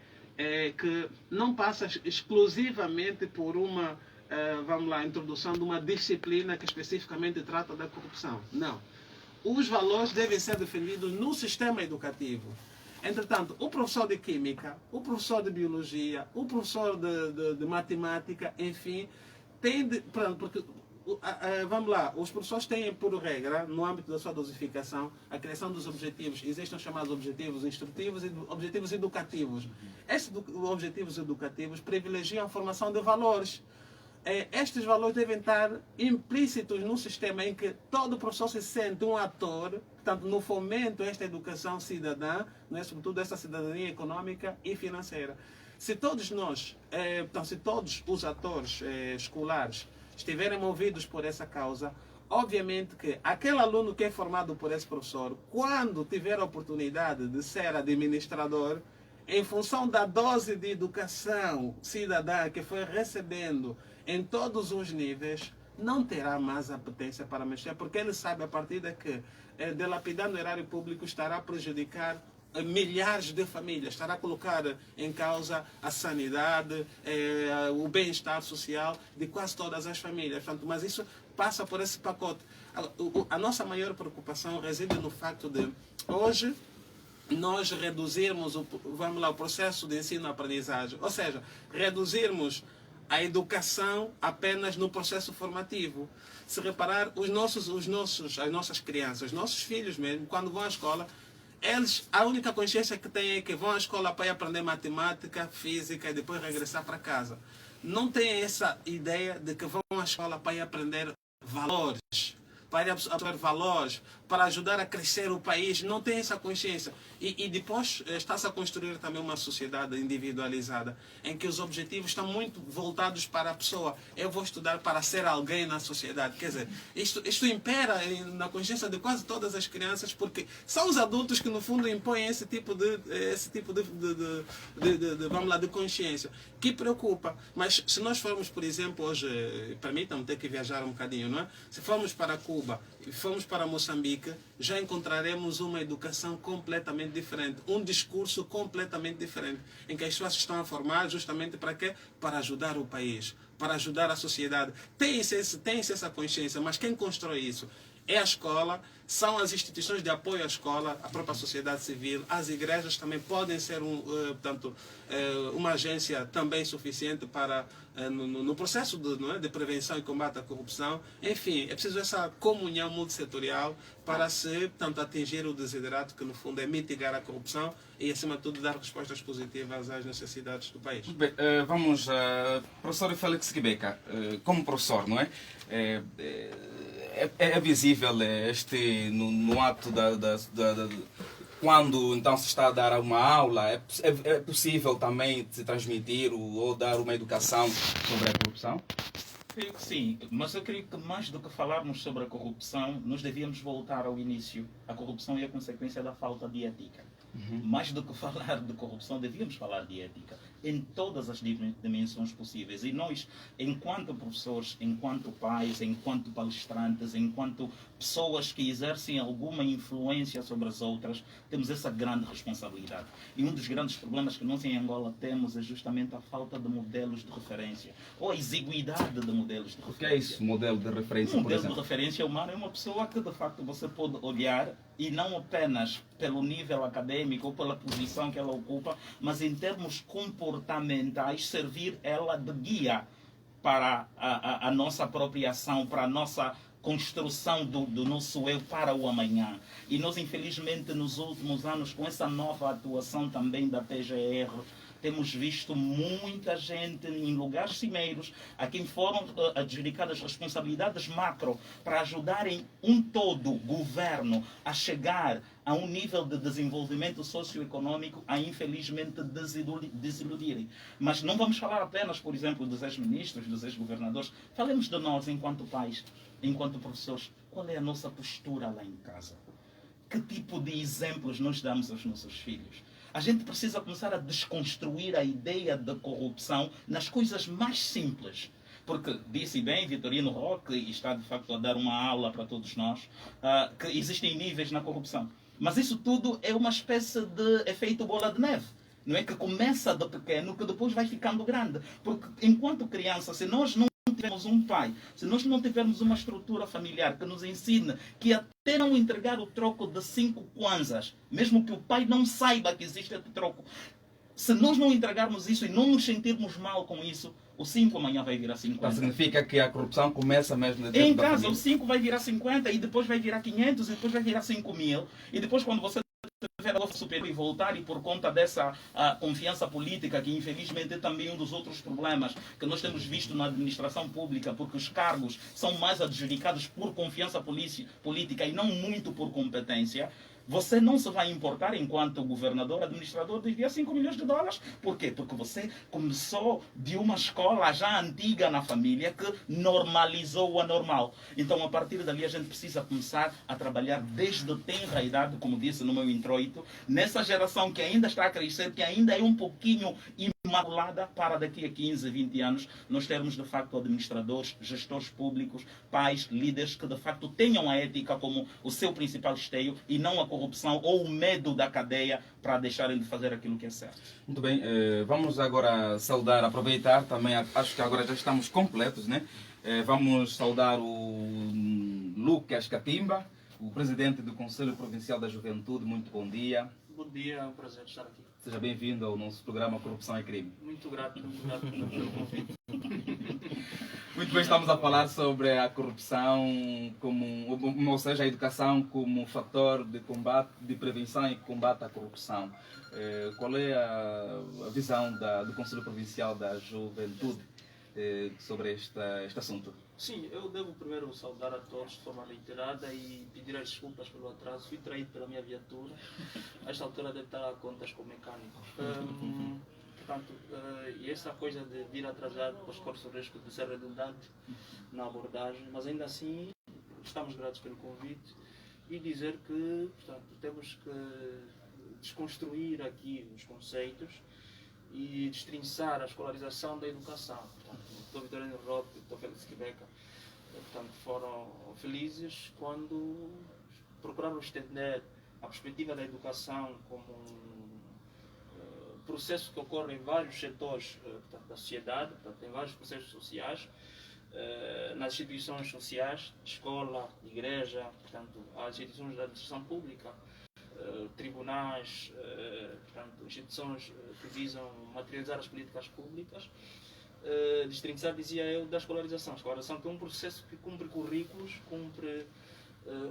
C: que não passa exclusivamente por uma, vamos lá, introdução de uma disciplina que especificamente trata da corrupção. Não. Os valores devem ser defendidos no sistema educativo. Entretanto, o professor de Química, o professor de Biologia, o professor de Matemática, enfim, tem de... Porque, vamos lá, os professores têm, por regra, no âmbito da sua dosificação, a criação dos objetivos. Existem os chamados objetivos instrutivos e objetivos educativos. Esses objetivos educativos privilegiam a formação de valores. Estes valores devem estar implícitos no sistema em que todo professor se sente um ator, portanto, no fomento a esta educação cidadã, né, sobretudo esta cidadania econômica e financeira. Se todos nós, portanto, se todos os atores escolares estiverem movidos por essa causa, obviamente que aquele aluno que é formado por esse professor, quando tiver a oportunidade de ser administrador, em função da dose de educação cidadã que foi recebendo em todos os níveis, não terá mais apetência para mexer, porque ele sabe a partir de que dilapidando o erário público estará a prejudicar milhares de famílias, estará a colocar em causa a sanidade, o bem-estar social de quase todas as famílias. Portanto, mas isso passa por esse pacote. A nossa maior preocupação reside no facto de, hoje, nós reduzirmos o processo de ensino-aprendizagem, ou seja, reduzirmos a educação apenas no processo formativo. Se reparar, as nossas crianças, os nossos filhos mesmo, quando vão à escola, eles, a única consciência que têm é que vão à escola para ir aprender matemática, física e depois regressar para casa. Não têm essa ideia de que vão à escola para ir aprender valores, para absorver valores, para ajudar a crescer o país. Não tem essa consciência. E depois está-se a construir também uma sociedade individualizada, em que os objetivos estão muito voltados para a pessoa. Eu vou estudar para ser alguém na sociedade. Quer dizer, isto impera na consciência de quase todas as crianças, porque são os adultos que, no fundo, impõem esse tipo de vamos lá, de consciência, que preocupa. Mas se nós formos, por exemplo, hoje, permitam-me ter que viajar um bocadinho, não é? Se formos para Cuba e formos para Moçambique, já encontraremos uma educação completamente diferente, um discurso completamente diferente, em que as pessoas estão a formar justamente para quê? Para ajudar o país, para ajudar a sociedade. Tem-se essa consciência, mas quem constrói isso? É a escola, são as instituições de apoio à escola, a própria sociedade civil, as igrejas também podem ser uma agência também suficiente para, no processo de prevenção e combate à corrupção. Enfim, é preciso essa comunhão multissetorial para se, portanto, atingir o desiderato, que no fundo é mitigar a corrupção e, acima de tudo, dar respostas positivas às necessidades do país.
A: Bem, vamos, professor Félix Quebeca, como professor, não é? É visível no ato quando então se está a dar uma aula, é possível também se transmitir ou dar uma educação sobre a corrupção?
E: Creio que sim, mas eu creio que mais do que falarmos sobre a corrupção, nós devíamos voltar ao início. A corrupção é a consequência da falta de ética. Mais do que falar de corrupção, devíamos falar de ética em todas as dimensões possíveis. E nós, enquanto professores, enquanto pais, enquanto palestrantes, enquanto pessoas que exercem alguma influência sobre as outras, temos essa grande responsabilidade. E um dos grandes problemas que nós em Angola temos é justamente a falta de modelos de referência, ou a exiguidade de modelos de referência.
A: O que é isso, modelo de referência,
E: Um
A: por
E: modelo
A: exemplo?
E: de referência humana é uma pessoa que, de facto, você pode olhar, e não apenas pelo nível acadêmico ou pela posição que ela ocupa, mas em termos comportamentais, servir ela de guia para a nossa própria ação, para a nossa construção do nosso eu para o amanhã. E nós, infelizmente, nos últimos anos, com essa nova atuação também da PGR, temos visto muita gente em lugares cimeiros a quem foram adjudicadas responsabilidades macro para ajudarem um todo governo a chegar a um nível de desenvolvimento socioeconômico a infelizmente desiludirem. Mas não vamos falar apenas, por exemplo, dos ex-ministros, dos ex-governadores. Falemos de nós enquanto pais, enquanto professores. Qual é a nossa postura lá em casa? Que tipo de exemplos nós damos aos nossos filhos? A gente precisa começar a desconstruir a ideia da corrupção nas coisas mais simples. Porque disse bem Vitorino Roque, e está de facto a dar uma aula para todos nós, que existem níveis na corrupção. Mas isso tudo é uma espécie de efeito bola de neve. Não é que começa de pequeno, que depois vai ficando grande. Porque enquanto criança, se nós não tivermos um pai, se nós não tivermos uma estrutura familiar que nos ensine que até não entregar o troco de 5 kwanzas, mesmo que o pai não saiba que existe esse troco, se nós não entregarmos isso e não nos sentirmos mal com isso, o 5 amanhã vai virar 50.
A: Então significa que a corrupção começa mesmo dentro
E: em
A: da
E: casa,
A: família.
E: o 5 vai virar 50 e depois vai virar 500 e depois vai virar 5.000 e depois quando você tiver a superior e voltar e por conta dessa confiança política, que infelizmente é também um dos outros problemas que nós temos visto na administração pública, porque os cargos são mais adjudicados por confiança política e não muito por competência. Você não se vai importar enquanto governador, administrador, desviar 5 milhões de dólares. Por quê? Porque você começou de uma escola já antiga na família que normalizou o anormal. Então, a partir dali, a gente precisa começar a trabalhar desde tenra idade, como disse no meu introito, nessa geração que ainda está a crescer, que ainda é um pouquinho imaculada, para daqui a 15, 20 anos nós termos de facto administradores, gestores públicos, pais, líderes que de facto tenham a ética como o seu principal esteio e não a corrupção ou o medo da cadeia para deixarem de fazer aquilo que é certo.
A: Muito bem, vamos agora saudar, aproveitar também, acho que agora já estamos completos, né? Vamos saudar o Lucas Catimba, o presidente do Conselho Provincial da Juventude. Muito bom dia.
F: Bom dia, é um prazer estar aqui.
A: Seja bem-vindo ao nosso programa Corrupção e Crime.
F: Muito grato pelo convite.
A: Muito bem, estamos a falar sobre a corrupção, ou seja, a educação como fator de combate, de prevenção e combate à corrupção. Qual é a visão do Conselho Provincial da Juventude sobre este assunto?
F: Sim, eu devo primeiro saudar a todos de forma reiterada e pedir as desculpas pelo atraso. Fui traído pela minha viatura. A esta altura deve estar a contas com o mecânico. Portanto, e essa coisa de vir atrasado, depois corre o risco de ser redundante na abordagem, mas ainda assim estamos gratos pelo convite e dizer que, portanto, temos que desconstruir aqui os conceitos e destrinçar a escolarização da educação. Portanto, o Dr. Vitorino Roque e o Dr. Félix Quebeca, portanto, foram felizes quando procuraram estender a perspectiva da educação como um processo que ocorre em vários setores portanto, da sociedade, portanto, em vários processos sociais, nas instituições sociais, escola, igreja, portanto, as instituições da administração pública, tribunais, portanto, instituições que visam materializar as políticas públicas, destrinçar, dizia eu, da escolarização. A escolarização que é um processo que cumpre currículos, cumpre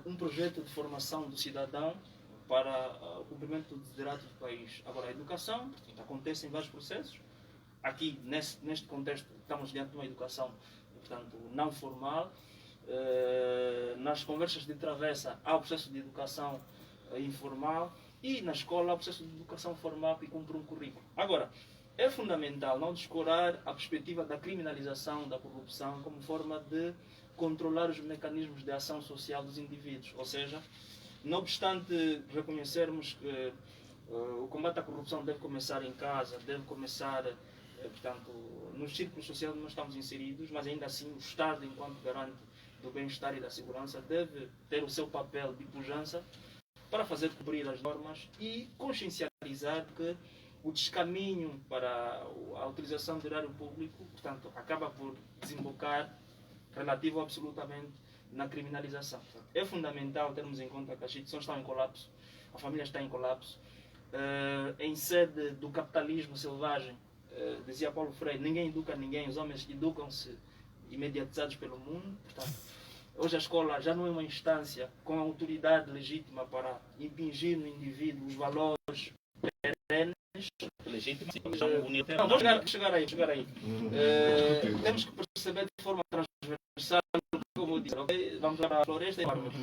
F: um projeto de formação do cidadão para o cumprimento do desiderato do país. Agora, a educação, portanto, acontece em vários processos. Aqui, neste contexto, estamos diante de uma educação, portanto, não formal. Nas conversas de travessa, há o processo de educação informal e na escola há o processo de educação formal que cumpre um currículo. Agora, é fundamental não descurar a perspectiva da criminalização da corrupção como forma de controlar os mecanismos de ação social dos indivíduos. Ou seja, não obstante reconhecermos que o combate à corrupção deve começar em casa, deve começar, portanto, nos círculos sociais onde nós estamos inseridos, mas ainda assim o Estado, enquanto garante do bem-estar e da segurança, deve ter o seu papel de pujança para fazer cumprir as normas e consciencializar que o descaminho para a utilização do erário público, portanto, acaba por desembocar relativo absolutamente na criminalização. Portanto, é fundamental termos em conta que as instituições estão em colapso, a família está em colapso, em sede do capitalismo selvagem, dizia Paulo Freire, ninguém educa ninguém, os homens educam-se imediatizados pelo mundo. Portanto, hoje a escola já não é uma instância com autoridade legítima para impingir no indivíduo os valores perenes,
E: legítima, sim, já não unilateral.
F: Não, vou chegar aí. Temos que perceber de forma transversal, como eu disse, ok? Vamos lá para a floresta e árvores.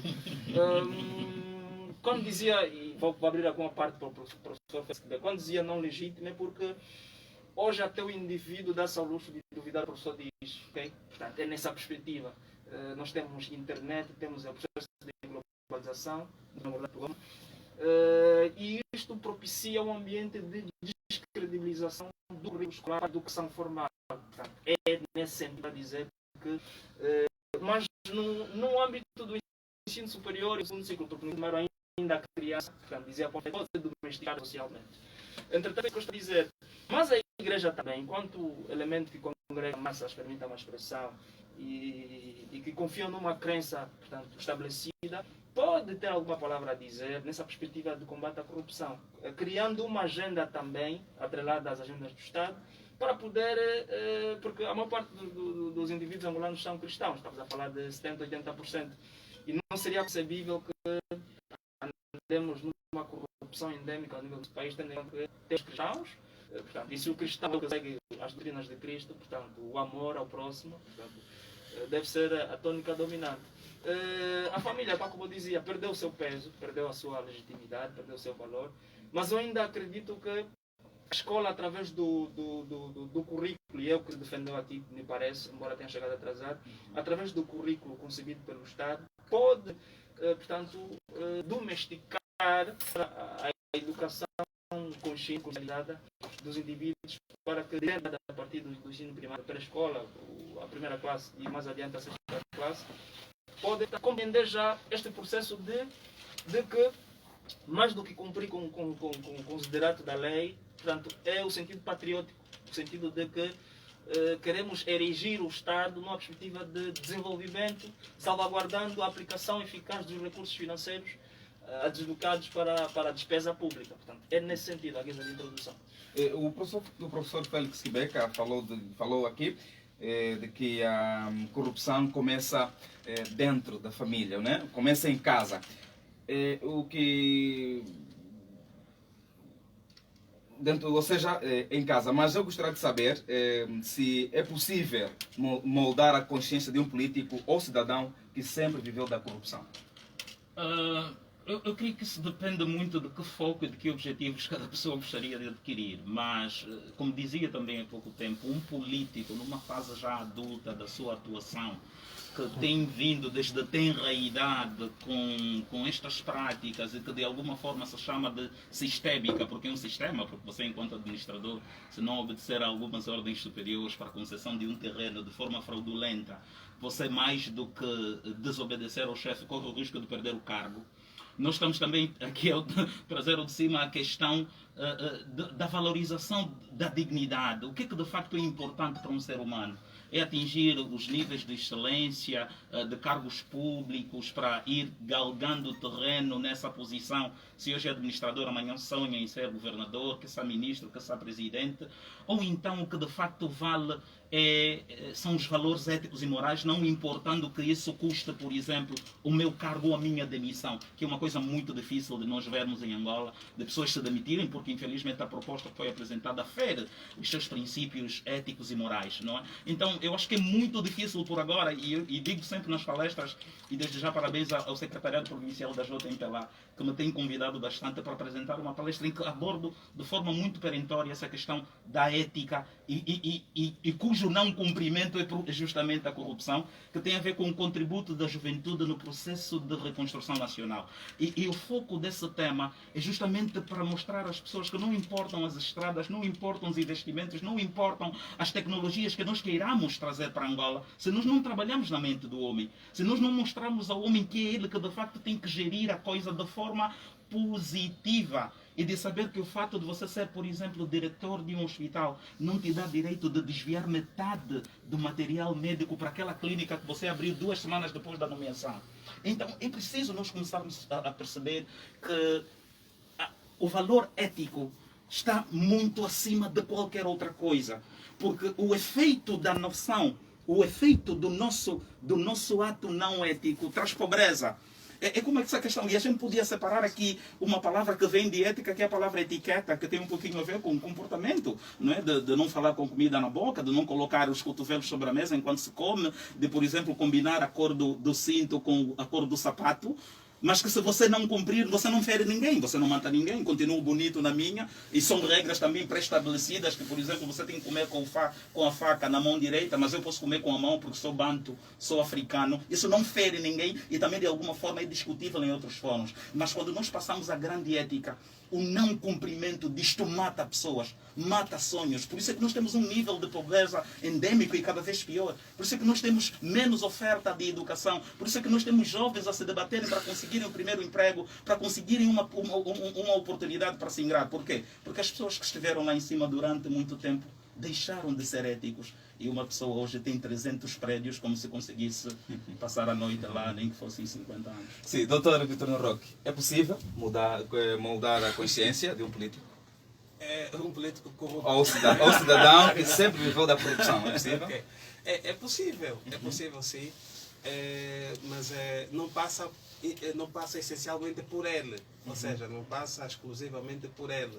F: Quando dizia, e vou abrir alguma parte para o professor, quando dizia não legítimo é porque hoje até o indivíduo dá-se ao luxo de duvidar, o professor diz, ok? Portanto, é nessa perspectiva. Nós temos internet, temos o processo de globalização, e isto propicia um ambiente de descredibilização do currículo escolar, da educação formal. Portanto, é nesse sentido a dizer que, mas no âmbito do ensino superior e do segundo ciclo, porque primeiro ainda a criança, portanto, dizia pode ser domesticada socialmente. Entretanto, gosto de dizer, mas a igreja também, enquanto elemento que congrega massas, permite uma expressão e que confiam numa crença, portanto, estabelecida, pode ter alguma palavra a dizer nessa perspectiva de combate à corrupção, criando uma agenda também, atrelada às agendas do Estado, para poder, porque a maior parte dos indivíduos angolanos são cristãos, estamos a falar de 70%, 80%, e não seria concebível que andemos numa corrupção endêmica ao nível do país, tendo em conta que temos cristãos, portanto, e se o cristão segue as doutrinas de Cristo, portanto, o amor ao próximo, portanto, deve ser a tônica dominante. A família, como eu dizia, perdeu o seu peso, perdeu a sua legitimidade, perdeu o seu valor, mas eu ainda acredito que a escola, através do currículo, e é o que defendeu aqui, me parece, embora tenha chegado atrasado, através do currículo concebido pelo Estado, pode, portanto, domesticar a educação consciente, conscientizada dos indivíduos, para que, a partir do ensino primário, para a escola, a primeira classe e mais adiante a sexta classe, pode compreender já este processo de que, mais do que cumprir com os direitos da lei, portanto, é o sentido patriótico, o sentido de que queremos erigir o Estado numa perspectiva de desenvolvimento, salvaguardando a aplicação eficaz dos recursos financeiros deslocados para a despesa pública. Portanto, é nesse sentido a guisa de introdução.
A: O professor Félix Kibeca falou aqui de que a corrupção começa dentro da família, né? Começa em casa. Ou seja, em casa. Mas eu gostaria de saber se é possível moldar a consciência de um político ou cidadão que sempre viveu da corrupção.
E: Eu creio que isso depende muito de que foco e de que objetivos cada pessoa gostaria de adquirir. Mas, como dizia também há pouco tempo, um político numa fase já adulta da sua atuação, que tem vindo desde a tenra idade com estas práticas e que de alguma forma se chama de sistémica, porque é um sistema, porque você enquanto administrador, se não obedecer a algumas ordens superiores para a concessão de um terreno de forma fraudulenta, você mais do que desobedecer ao chefe corre o risco de perder o cargo. Nós estamos também aqui a trazer de cima a questão da valorização da dignidade. O que de facto é importante para um ser humano? É atingir os níveis de excelência, de cargos públicos, para ir galgando o terreno nessa posição. Se hoje é administrador, amanhã sonha em ser governador, que seja ministro, que seja presidente. Ou então o que de facto vale são os valores éticos e morais, não importando que isso custe, por exemplo, o meu cargo ou a minha demissão, que é uma coisa muito difícil de nós vermos em Angola, de pessoas se demitirem, porque infelizmente a proposta que foi apresentada fere os seus princípios éticos e morais, não é? Então eu acho que é muito difícil por agora, e digo sempre nas palestras, e desde já parabéns ao Secretariado Provincial da JMPLA, que me tem convidado bastante para apresentar uma palestra em que abordo de forma muito perentória essa questão da ética e cujo não cumprimento é justamente a corrupção, que tem a ver com o contributo da juventude no processo de reconstrução nacional. E o foco desse tema é justamente para mostrar às pessoas que não importam as estradas, não importam os investimentos, não importam as tecnologias que nós queiramos trazer para Angola, se nós não trabalhamos na mente do homem, se nós não mostramos ao homem que é ele que de facto tem que gerir a coisa de forma positiva, e de saber que o fato de você ser, por exemplo, diretor de um hospital não te dá direito de desviar metade do material médico para aquela clínica que você abriu 2 semanas depois da nomeação. Então é preciso nós começarmos a perceber que o valor ético está muito acima de qualquer outra coisa, porque o efeito da noção, o efeito do nosso ato não ético traz pobreza. É como essa questão. E a gente podia separar aqui uma palavra que vem de ética, que é a palavra etiqueta, que tem um pouquinho a ver com comportamento, não é? De não falar com comida na boca, de não colocar os cotovelos sobre a mesa enquanto se come, de, por exemplo, combinar a cor do cinto com a cor do sapato. Mas que se você não cumprir, você não fere ninguém, você não mata ninguém, continuo bonito na minha. E são regras também pré-estabelecidas, que, por exemplo, você tem que comer com a faca na mão direita, mas eu posso comer com a mão porque sou banto, sou africano. Isso não fere ninguém e também, de alguma forma, é discutível em outros fóruns. Mas quando nós passamos a grande ética, o não cumprimento disto mata pessoas, mata sonhos. Por isso é que nós temos um nível de pobreza endêmico e cada vez pior. Por isso é que nós temos menos oferta de educação. Por isso é que nós temos jovens a se debaterem para conseguirem o primeiro emprego, para conseguirem uma oportunidade para se ingrar. Por quê? Porque as pessoas que estiveram lá em cima durante muito tempo deixaram de ser éticos. E uma pessoa hoje tem 300 prédios como se conseguisse passar a noite lá, nem que fossem 50 anos.
A: Sim, doutor Vitorino Roque, é possível moldar a consciência de um político?
C: É um político corrupto.
A: Ou cidadão que sempre viveu da corrupção, é possível?
C: Okay. É possível sim, mas não passa essencialmente por ele, ou seja, não passa exclusivamente por ele.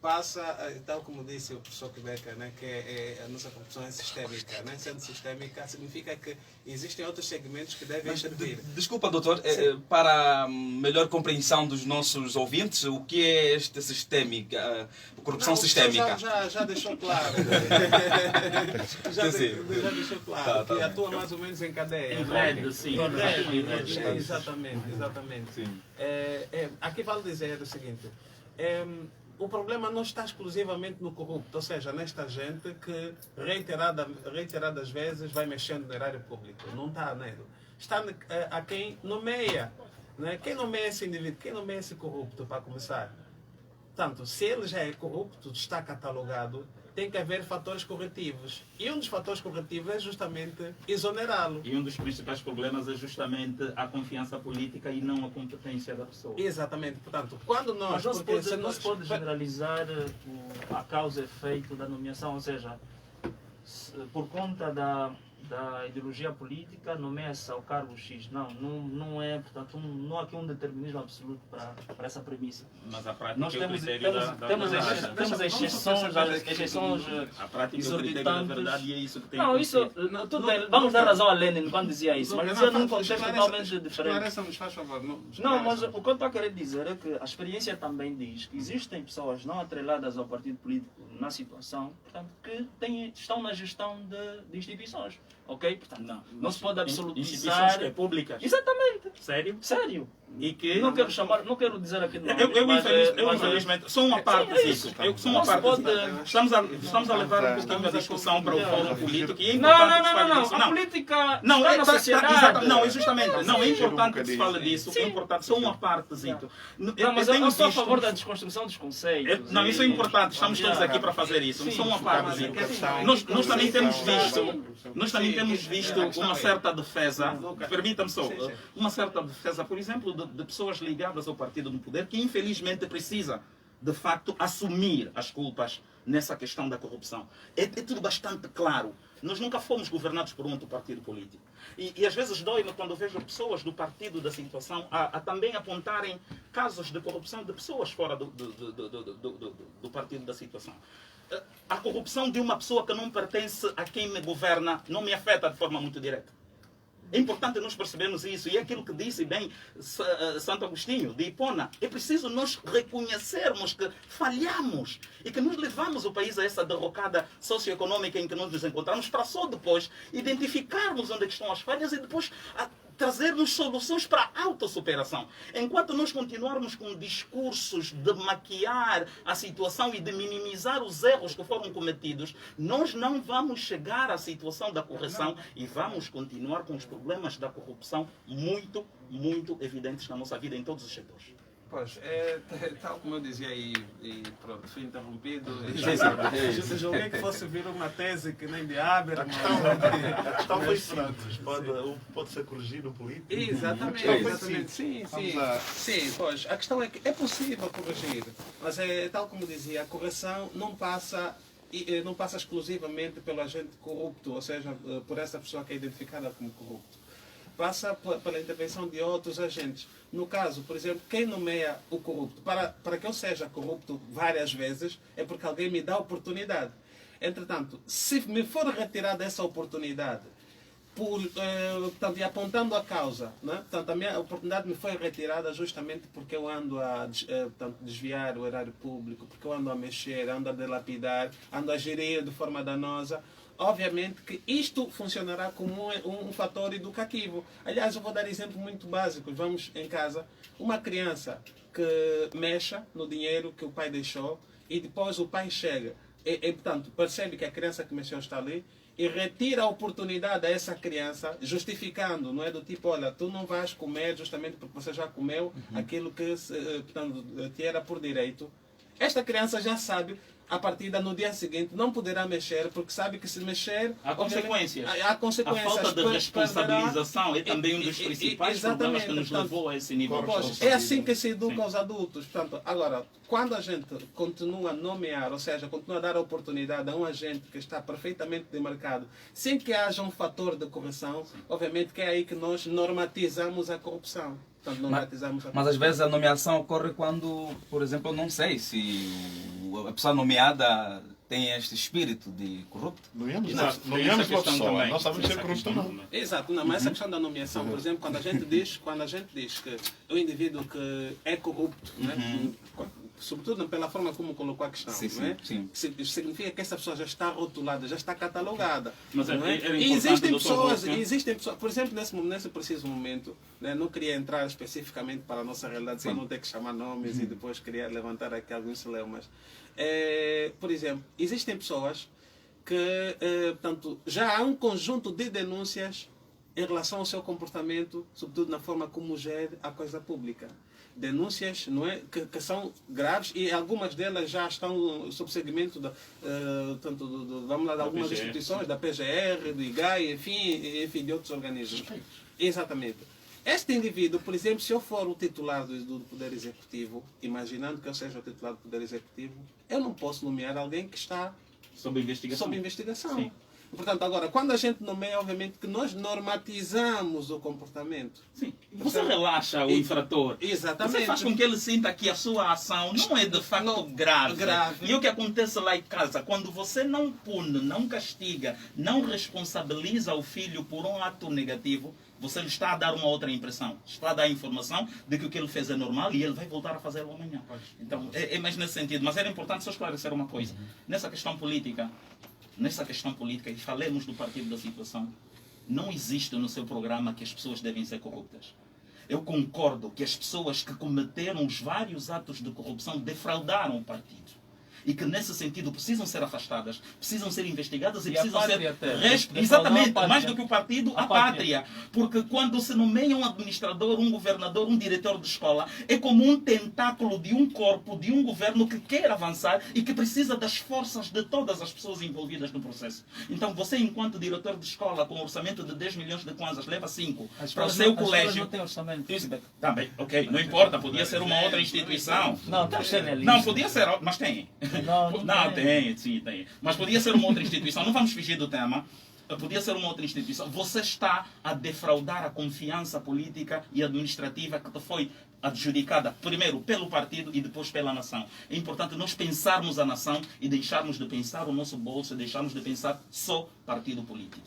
C: Passa, tal como disse o professor Quebeca, né, que a nossa corrupção é sistémica. Né? Sendo sistémica, significa que existem outros segmentos que devem intervir.
A: Desculpa, doutor, para melhor compreensão dos nossos ouvintes, o que é este sistémica, corrupção sistémica?
C: Já deixou claro. já deixou claro. Que atua mais ou menos em cadeia.
B: Em rede, sim.
C: Exatamente.
A: Sim.
C: Aqui vale dizer o seguinte. O problema não está exclusivamente no corrupto, ou seja, nesta gente que reiteradas vezes vai mexendo no erário público. Não está nele. Está a quem nomeia. Né? Quem nomeia esse indivíduo? Quem nomeia esse corrupto, para começar? Portanto, se ele já é corrupto, está catalogado, tem que haver fatores corretivos. E um dos fatores corretivos é justamente exonerá-lo.
E: E um dos principais problemas é justamente a confiança política e não a competência da pessoa.
C: Exatamente. Portanto, quando nós...
B: Mas não se pode generalizar a causa e efeito da nomeação, ou seja, por conta da ideologia política, nomeia-se ao cargo X. Não é, portanto, não há aqui um determinismo absoluto para essa premissa.
E: Mas a prática
B: Nós
E: é o
B: temos
E: critério
B: temos exceções
E: a prática é o critério da verdade e é isso que tem
B: Não, isso, vamos dar razão a Lenin quando dizia isso, mas dizia num contexto totalmente diferente.
C: Esclareça-nos, faz favor.
B: Não, mas o que eu estou a querer dizer é que a experiência também diz que existem pessoas não atreladas ao partido político na situação, portanto, que estão na gestão de instituições. Ok? Portanto, não se pode absolutizar.
E: Instituições públicas.
B: Exatamente.
E: Sério?
B: E que não quero dizer aqui não.
E: Eu infelizmente sou uma parte disso. Eu sou uma parte disso. Estamos a levar um pouquinho a discussão para o fórum político e é importante que se fale disso.
B: A política
E: não,
B: está na sociedade.
E: Não, é justamente. Não, é importante que se fale disso. É importante. Sou uma parte disso.
B: Não, mas eu estou a favor da desconstrução dos conceitos.
E: Não, isso é importante. Estamos todos aqui para fazer isso. Sou uma parte disso. Nós também temos visto uma certa defesa, permita-me só, uma certa defesa, por exemplo, de pessoas ligadas ao partido no poder, que infelizmente precisa, de facto, assumir as culpas nessa questão da corrupção. É tudo bastante claro. Nós nunca fomos governados por um outro partido político. E às vezes dói-me quando vejo pessoas do partido da situação a também apontarem casos de corrupção de pessoas fora do partido da situação. A corrupção de uma pessoa que não pertence a quem me governa não me afeta de forma muito direta. É importante nós percebermos isso. E é aquilo que disse bem Santo Agostinho, de Hipona. É preciso nós reconhecermos que falhamos e que nos levamos o país a essa derrocada socioeconômica em que nós nos encontramos, para só depois identificarmos onde estão as falhas e depois trazer-nos soluções para a autossuperação. Enquanto nós continuarmos com discursos de maquiar a situação e de minimizar os erros que foram cometidos, nós não vamos chegar à situação da correção e vamos continuar com os problemas da corrupção muito, muito evidentes na nossa vida, em todos os setores.
C: Pois, tal como eu dizia e pronto, fui interrompido. Julguei que fosse vir uma tese que nem de Habermas.
D: A questão foi simples. Pode ser corrigido político?
C: Exatamente. Sim. Sim, pois. A questão é que é possível corrigir. Mas tal como dizia, a correção não passa exclusivamente pelo agente corrupto, ou seja, por essa pessoa que é identificada como corrupto. passa pela intervenção de outros agentes. No caso, por exemplo, quem nomeia o corrupto? Para que eu seja corrupto várias vezes, é porque alguém me dá a oportunidade. Entretanto, se me for retirada essa oportunidade, portanto, e apontando a causa, né? Portanto, a minha oportunidade me foi retirada justamente porque eu ando a desviar o erário público, porque eu ando a mexer, ando a dilapidar, ando a gerir de forma danosa. Obviamente que isto funcionará como um fator educativo. Aliás, eu vou dar exemplos muito básicos. Vamos em casa, uma criança que mexa no dinheiro que o pai deixou e depois o pai chega e portanto, percebe que a criança que mexeu está ali e retira a oportunidade a essa criança, justificando, não é do tipo, olha, tu não vais comer justamente porque você já comeu aquilo que portanto, te era por direito. Esta criança já sabe, a partir no dia seguinte, não poderá mexer, porque sabe que se mexer...
E: Há consequências.
C: Há consequências.
E: A falta de responsabilização é também um dos principais problemas que nos levou a esse nível.
C: É assim que se educa os adultos. Portanto, agora, quando a gente continua a nomear, ou seja, continua a dar a oportunidade a um agente que está perfeitamente demarcado, sem que haja um fator de correção, obviamente que é aí que nós normatizamos a corrupção.
A: Mas às vezes a nomeação ocorre quando, por exemplo, eu não sei se a pessoa nomeada tem este espírito de corrupto.
D: Nomeamos
E: Exato,
D: pela pessoa,
E: também.
D: não sabemos ser corrupto não.
C: Exato, não, mas essa questão da nomeação, por exemplo, quando a gente diz que o indivíduo que é corrupto, né, sobretudo pela forma como colocou a questão,
A: sim,
C: não é?
A: Sim.
C: Significa que essa pessoa já está rotulada, já está catalogada.
E: Mas
C: não é? E existem pessoas, por exemplo, nesse preciso momento, né, não queria entrar especificamente para a nossa realidade, para não ter que chamar nomes e depois queria levantar aqui alguns celeumas. Por exemplo, existem pessoas que, portanto, já há um conjunto de denúncias em relação ao seu comportamento, sobretudo na forma como gere a coisa pública. Denúncias, não é, que são graves e algumas delas já estão sob segmento vamos lá, de algumas instituições, da PGR, do IGAI, enfim, de outros organismos. Exatamente. Este indivíduo, por exemplo, se eu for o titular do Poder Executivo, imaginando que eu seja o titular do Poder Executivo, eu não posso nomear alguém que está
E: sob investigação.
C: Sim. Portanto, agora, quando a gente nomeia, obviamente que nós normatizamos o comportamento.
E: Sim. Você relaxa o infrator.
C: Exatamente.
E: Você faz com que ele sinta que a sua ação não é de facto grave. E o que acontece lá em casa, quando você não pune, não castiga, não responsabiliza o filho por um ato negativo, você lhe está a dar uma outra impressão. Está a dar a informação de que o que ele fez é normal e ele vai voltar a fazê-lo amanhã. Então, é mais nesse sentido. Mas era importante só esclarecer uma coisa. Nessa questão política, e falemos do partido da situação, não existe no seu programa que as pessoas devem ser corruptas. Eu concordo que as pessoas que cometeram os vários atos de corrupção defraudaram o partido. E que, nesse sentido, precisam ser afastadas, precisam ser investigadas e precisam ser... Exatamente, mais do que o partido, a pátria. Porque quando se nomeia um administrador, um governador, um diretor de escola, é como um tentáculo de um corpo, de um governo que quer avançar e que precisa das forças de todas as pessoas envolvidas no processo. Então, você, enquanto diretor de escola, com um orçamento de 10 milhões de kwanzas, leva 5 para o seu colégio...
F: Não tem orçamento.
E: Tá bem, ok, não importa, podia ser uma outra instituição.
F: Não, tem generalista.
E: Não, podia ser, mas tem. Não, tem. Mas podia ser uma outra instituição. Não vamos fugir do tema. Podia ser uma outra instituição. Você está a defraudar a confiança política e administrativa que te foi adjudicada primeiro pelo partido e depois pela nação. É importante nós pensarmos a nação e deixarmos de pensar o nosso bolso, deixarmos de pensar só partido político.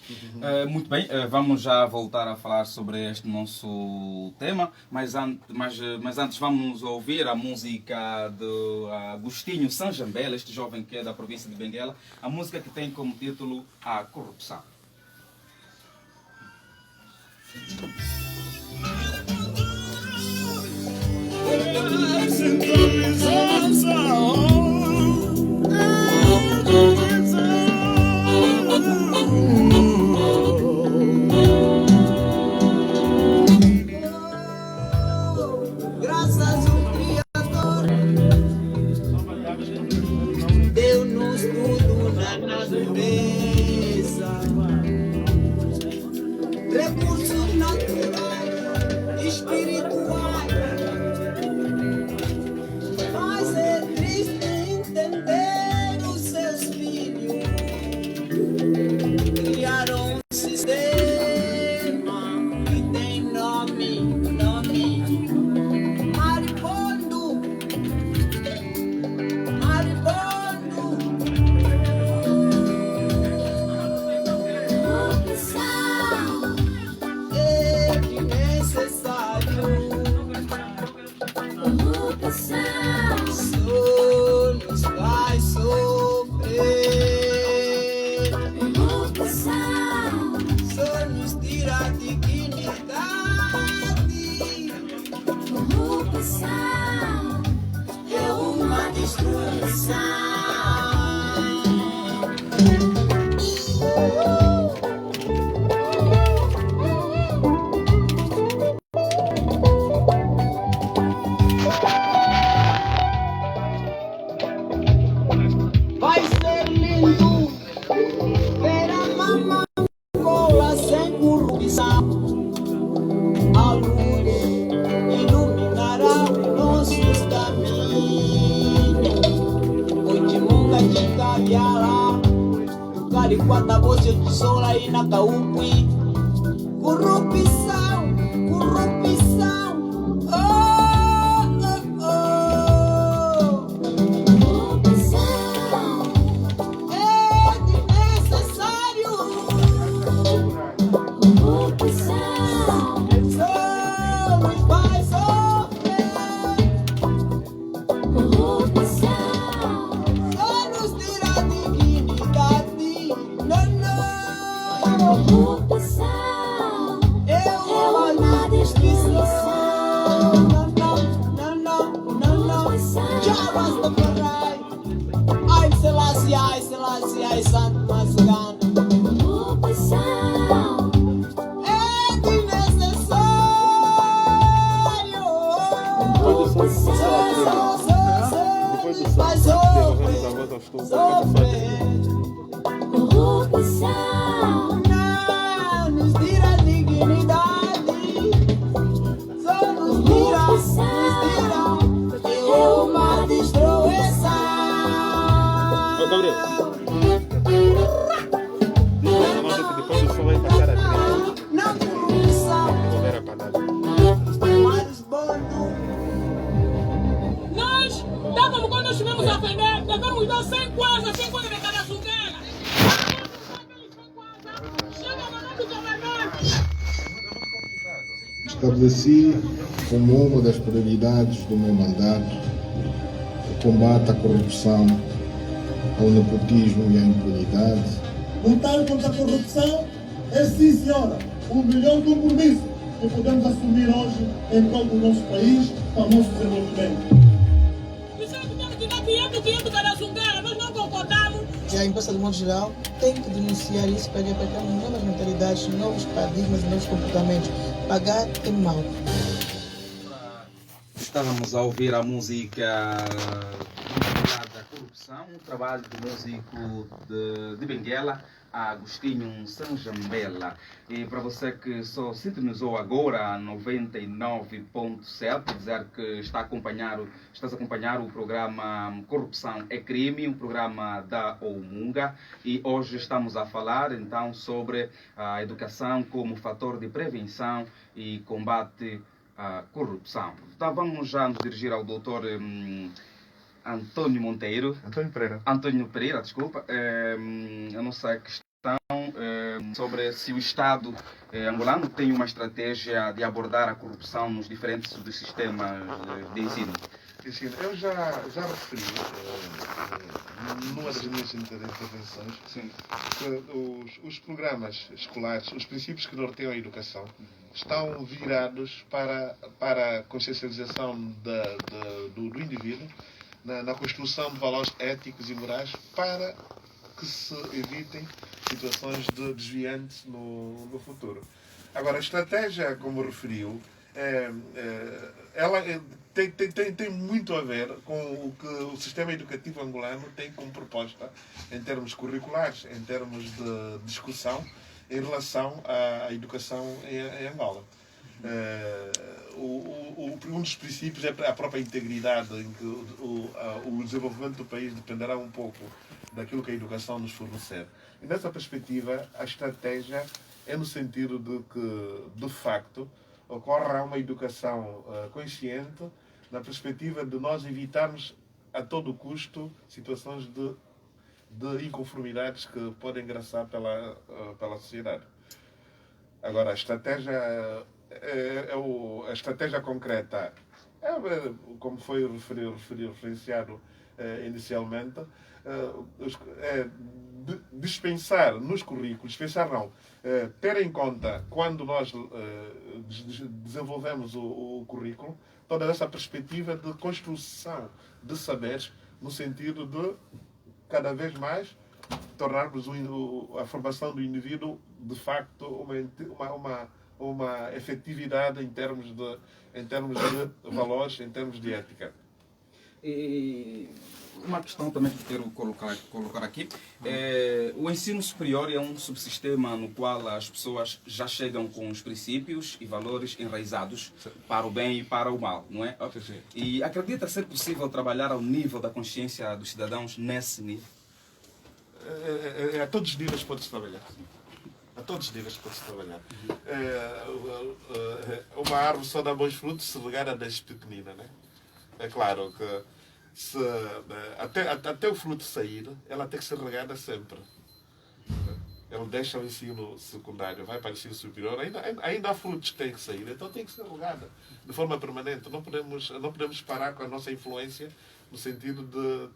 A: Muito bem, vamos já voltar a falar sobre este nosso tema, mas antes vamos ouvir a música de Agostinho Sanjambela, este jovem que é da província de Benguela, a música que tem como título A Corrupção.
G: Graças ao Criador, deu-nos tudo na natureza, recursos naturais, espirituais. Mas é triste Vai ser lindo ver a mamãe cola sem corrupção. A luz iluminará os nossos caminhos. Oitimunga de Caviara, o Cariquata, você de sol aí na Caupi. Corrupção, corrupção, oh, oh, oh. É desnecessário. Só nos faz sofrer. Só nos tira a dignidade. Não, não. Eu uma destruição. Não, não, não, não, não. Já basta parar. Ai, Selassie, ai, Santo Masgana. É desnecessário. Vai sofrer. Não nos tira a dignidade. Só nos tira. É uma destruição.
D: Depois o som vai passar a trilha.
G: Não corrupção.
D: Vou ver a palavra.
G: Mais bando.
H: Nós, tal como quando nós estivemos a vender, devemos dar 100 coisas de cada suqueira. Chega na mão do governante.
I: Estabeleci como uma das prioridades do meu mandato o combate à corrupção, ao nepotismo e à impunidade.
J: Lutar contra a corrupção é, sim senhora, o melhor compromisso que podemos assumir hoje em prol do nosso país para o nosso desenvolvimento.
H: Disseram que temos que dar 500 cada suqueira, nós não concordamos.
K: E a imprensa, de modo geral, tem que denunciar isso para que tenhamos novas mentalidades, novos paradigmas e novos comportamentos. Pagar é mal.
A: Estávamos a ouvir a música da corrupção, um trabalho do músico de Benguela, Agostinho Sanjambela. E para você que só sintonizou agora a 99.7, dizer que estás a acompanhar o programa Corrupção é Crime, um programa da OUMUNGA, e hoje estamos a falar então sobre a educação como fator de prevenção e combate à corrupção. Então vamos já nos dirigir ao doutor Antônio Pereira, desculpa, a nossa questão sobre se o Estado angolano tem uma estratégia de abordar a corrupção nos diferentes subsistemas de ensino.
D: Eu já referi numa das minhas intervenções que os programas escolares, os princípios que norteiam a educação, estão virados para a consciencialização do indivíduo, na construção de valores éticos e morais, para que se evitem situações desviantes no futuro. Agora, a estratégia, como referiu, ela tem muito a ver com o que o sistema educativo angolano tem como proposta em termos curriculares, em termos de discussão em relação à educação em Angola. Um dos princípios é a própria integridade, em que o desenvolvimento do país dependerá um pouco daquilo que a educação nos fornecer. E nessa perspectiva, a estratégia é no sentido de que, de facto, ocorra uma educação consciente, na perspectiva de nós evitarmos a todo custo situações de inconformidades que podem engraçar pela sociedade. Agora, a estratégia concreta, como foi referenciado inicialmente, dispensar nos currículos, ter em conta, quando nós desenvolvemos o currículo, toda essa perspectiva de construção de saberes no sentido de cada vez mais tornarmos a formação do indivíduo de facto uma efetividade em termos de valores, em termos de ética.
A: E uma questão também que quero colocar aqui, o ensino superior é um subsistema no qual as pessoas já chegam com os princípios e valores enraizados para o bem e para o mal, não é? E acredita ser possível trabalhar ao nível da consciência dos cidadãos nesse nível?
D: A todos os níveis pode-se trabalhar. A todos os níveis pode-se trabalhar. Uma árvore só dá bons frutos se regada desde pequenina, né? É claro que até o fruto sair, ela tem que ser regada sempre. Ele deixa o ensino secundário, vai para o ensino superior, ainda há frutos que têm que sair, então tem que ser regada de forma permanente. Não podemos parar com a nossa influência no sentido de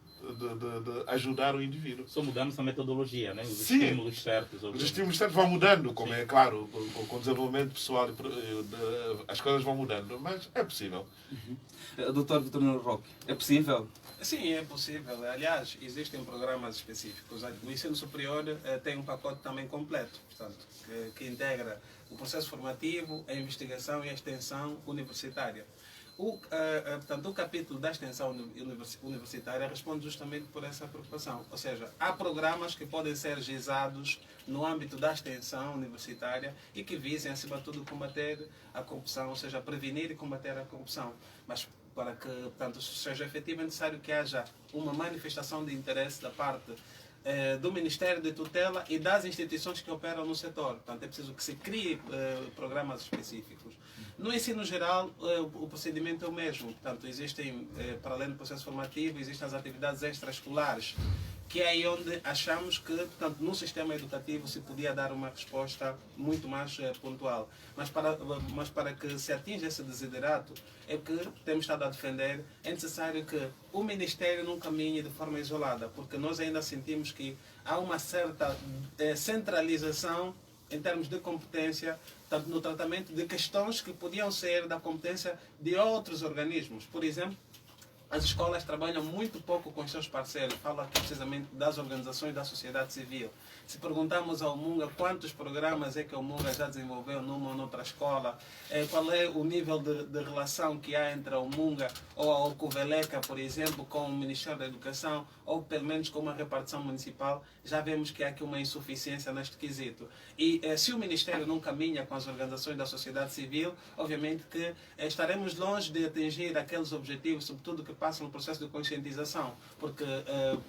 D: ajudar o indivíduo.
E: Só mudamos a metodologia, né? Os
D: Sim,
E: estímulos certos.
D: Os estímulos certos vão mudando, como é claro, com o desenvolvimento pessoal, as coisas vão mudando, mas é possível.
A: Dr. Vitorino Roque, é possível?
C: Sim, é possível. Aliás, existem programas específicos. O ensino superior tem um pacote também completo, portanto, que integra o processo formativo, a investigação e a extensão universitária. Portanto, o capítulo da extensão universitária responde justamente por essa preocupação. Ou seja, há programas que podem ser gizados no âmbito da extensão universitária e que visem, acima de tudo, combater a corrupção, ou seja, prevenir e combater a corrupção. Mas para que, portanto, isso seja efetivo, é necessário que haja uma manifestação de interesse da parte do Ministério de Tutela e das instituições que operam no setor. Portanto, é preciso que se crie programas específicos. No ensino geral, o procedimento é o mesmo. Portanto, existem, para além do processo formativo, existem as atividades extraescolares, que é aí onde achamos que, portanto, no sistema educativo se podia dar uma resposta muito mais pontual. Mas para que se atinja esse desiderato, é que temos estado a defender, é necessário que o Ministério não caminhe de forma isolada, porque nós ainda sentimos que há uma certa centralização em termos de competência, tanto no tratamento de questões que podiam ser da competência de outros organismos. Por exemplo, as escolas trabalham muito pouco com os seus parceiros. Falo aqui precisamente das organizações da sociedade civil. Se perguntarmos ao Munga quantos programas é que o Munga já desenvolveu numa ou noutra escola, qual é o nível de relação que há entre o Munga ou a Ocuveleca, por exemplo, com o Ministério da Educação, ou pelo menos com uma repartição municipal, já vemos que há aqui uma insuficiência neste quesito. E se o Ministério não caminha com as organizações da sociedade civil, obviamente que estaremos longe de atingir aqueles objetivos, sobretudo que passam no processo de conscientização, porque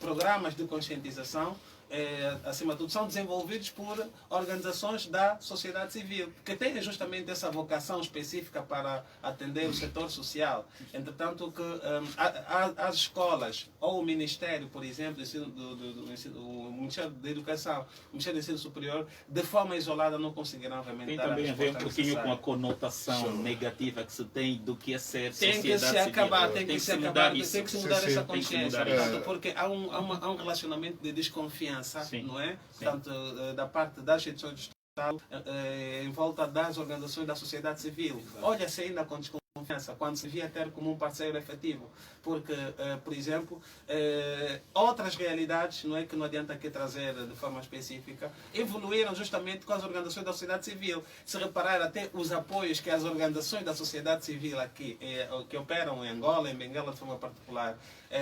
C: programas de conscientização, acima de tudo, são desenvolvidos por organizações da sociedade civil, que têm justamente essa vocação específica para atender o setor social. Entretanto, que as escolas ou o Ministério, por exemplo, o Ministério da Educação, o Ministério do Ensino Superior, de forma isolada não conseguirão realmente
E: tem
C: dar
E: também
C: a
E: a ver um
C: resposta
E: pouquinho
C: necessária.
E: com a conotação negativa que se tem do que é ser sociedade
C: Tem que se acabar, tem que se
E: mudar
C: acabar,
E: isso.
C: tem que se mudar essa
E: Tem que se
C: consciência,
E: mudar isso.
C: portanto, porque há um relacionamento de desconfiança,
E: Sim.
C: não é?
E: Sim.
C: Portanto, da parte das instituições do Estado, em volta das organizações da sociedade civil. Olha-se ainda com desconfiança quando se via ter como um parceiro efetivo, porque, por exemplo, outras realidades, não é, que não adianta aqui trazer de forma específica, evoluíram justamente com as organizações da sociedade civil. Se reparar até os apoios que as organizações da sociedade civil aqui, que operam em Angola, em Benguela de forma particular,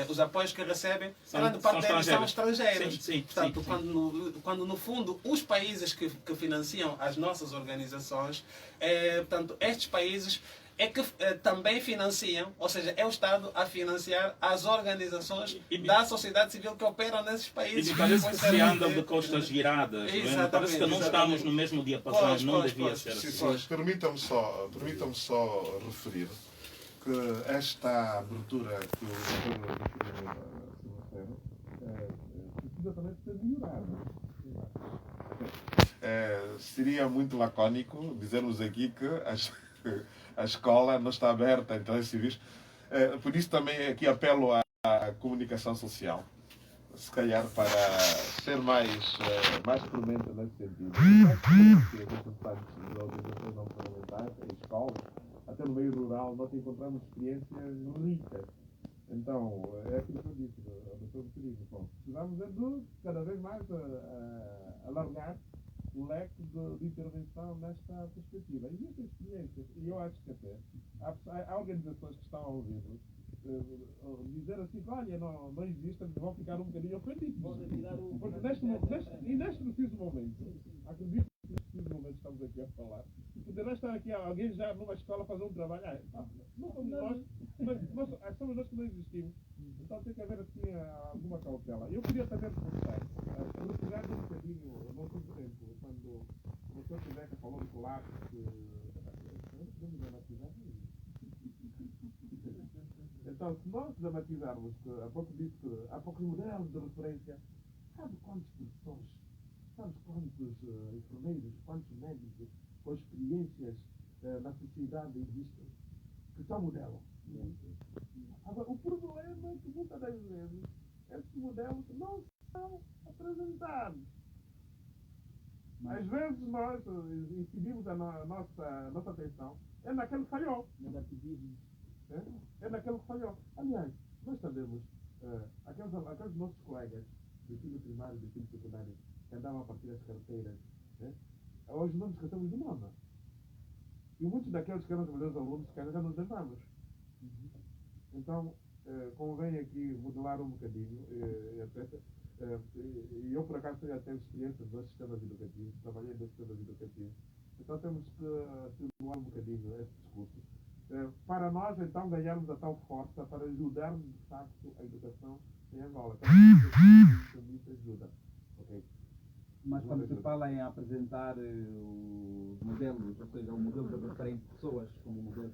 C: os apoios que recebem, grande parte deles são estrangeiros.
E: Sim,
C: Portanto, quando no fundo os países que financiam as nossas organizações, portanto, estes países é que também financiam, ou seja, é o Estado a financiar as organizações da sociedade civil que operam nesses países.
E: E parece que se andam de costas viradas.
C: Exatamente,
E: parece que não estamos no mesmo diapasão, não devia ser assim.
D: Permitam-me só referir que esta abertura que o Dr. precisa também ser melhorada. Seria muito lacónico dizermos aqui que a escola não está aberta a interesses civis. Por isso também aqui apelo à comunicação social, se calhar para ser mais premente nesse sentido. Representantes de organizações não parlamentares, em escolas, até no meio rural, nós encontramos experiências ricas
L: Então, é aquilo que eu disse, ao doutor Rodrigo, precisamos é de cada vez mais alargar o leque de intervenção nesta perspectiva. Existem experiências, e eu acho que até há organizações que estão a ouvir dizer assim, olha, não existe, vão ficar um bocadinho ofendidos. Porque neste preciso momento, acredito que neste preciso momento estamos aqui a falar, poderá estar aqui alguém já numa escola a fazer um trabalho. Não somos nós, somos nós que não existimos. Então tem que haver assim alguma cautela. Eu queria também reforçar, retirar um bocadinho, não sei tempo, quando o professor Tibeca falou do colapso, então, se nós dramatizarmos, há pouco disse que há poucos modelos de referência, sabe quantos professores, sabe quantos enfermeiros, quantos médicos com experiências na sociedade existem, que são modelo. Agora, o problema é que muitas das vezes esses modelos não são apresentados. Às vezes nós incidimos a nossa atenção naquele que falhou. Negativismo. É naquele que falhou. Aliás, nós sabemos, aqueles nossos colegas do ensino primário e do ensino secundário que andavam a partir das carteiras, hoje não nos esquecemos do nome. E muitos daqueles que eram os melhores alunos, que já nos lembramos. Então, convém aqui modelar um bocadinho. E eu, por acaso, já tenho experiência dos sistemas educativos, trabalhei nos sistemas educativos. Então, temos que estimular um bocadinho esse discurso. Para nós, então, ganharmos a tal força para ajudarmos, de facto, a educação em Angola. Muita ajuda. Okay?
A: Mas quando se fala em apresentar os modelos, ou seja, o modelo de referência de pessoas como modelo,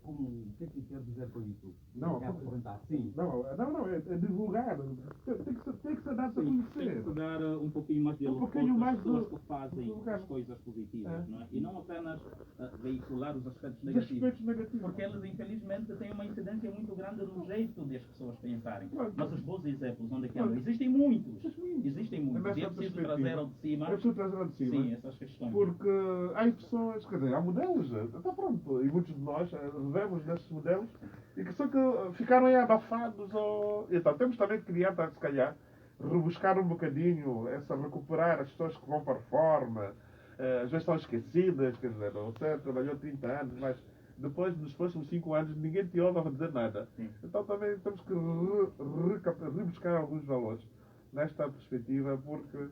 A: o que é que quer dizer com isso?
L: Não,
A: é apresentar, sim.
L: Não, é divulgar. Tem que se dar a conhecer.
E: Tem que se dar um pouquinho mais de
L: pouquinho
E: às pessoas que fazem as coisas positivas, não é? E não apenas veicular os aspectos negativos. Porque eles, infelizmente, têm uma incidência muito grande no jeito das pessoas pensarem. Mas os bons exemplos, onde é que andam? Existem muitos. Existem muitos. E é preciso trazer ao de cima. Sim, essas questões.
L: Porque há pessoas, quer dizer, há modelos. Está pronto. E muitos de nós vivemos nesses modelos e que só que ficaram aí abafados. Então temos também que criar, se calhar, rebuscar um bocadinho, recuperar as pessoas que vão para a reforma, às vezes são esquecidas, quer dizer, você trabalhou 30 anos, mas depois, nos próximos 5 anos, ninguém te ouve a dizer nada. Sim. Então também temos que rebuscar alguns valores nesta perspectiva, porque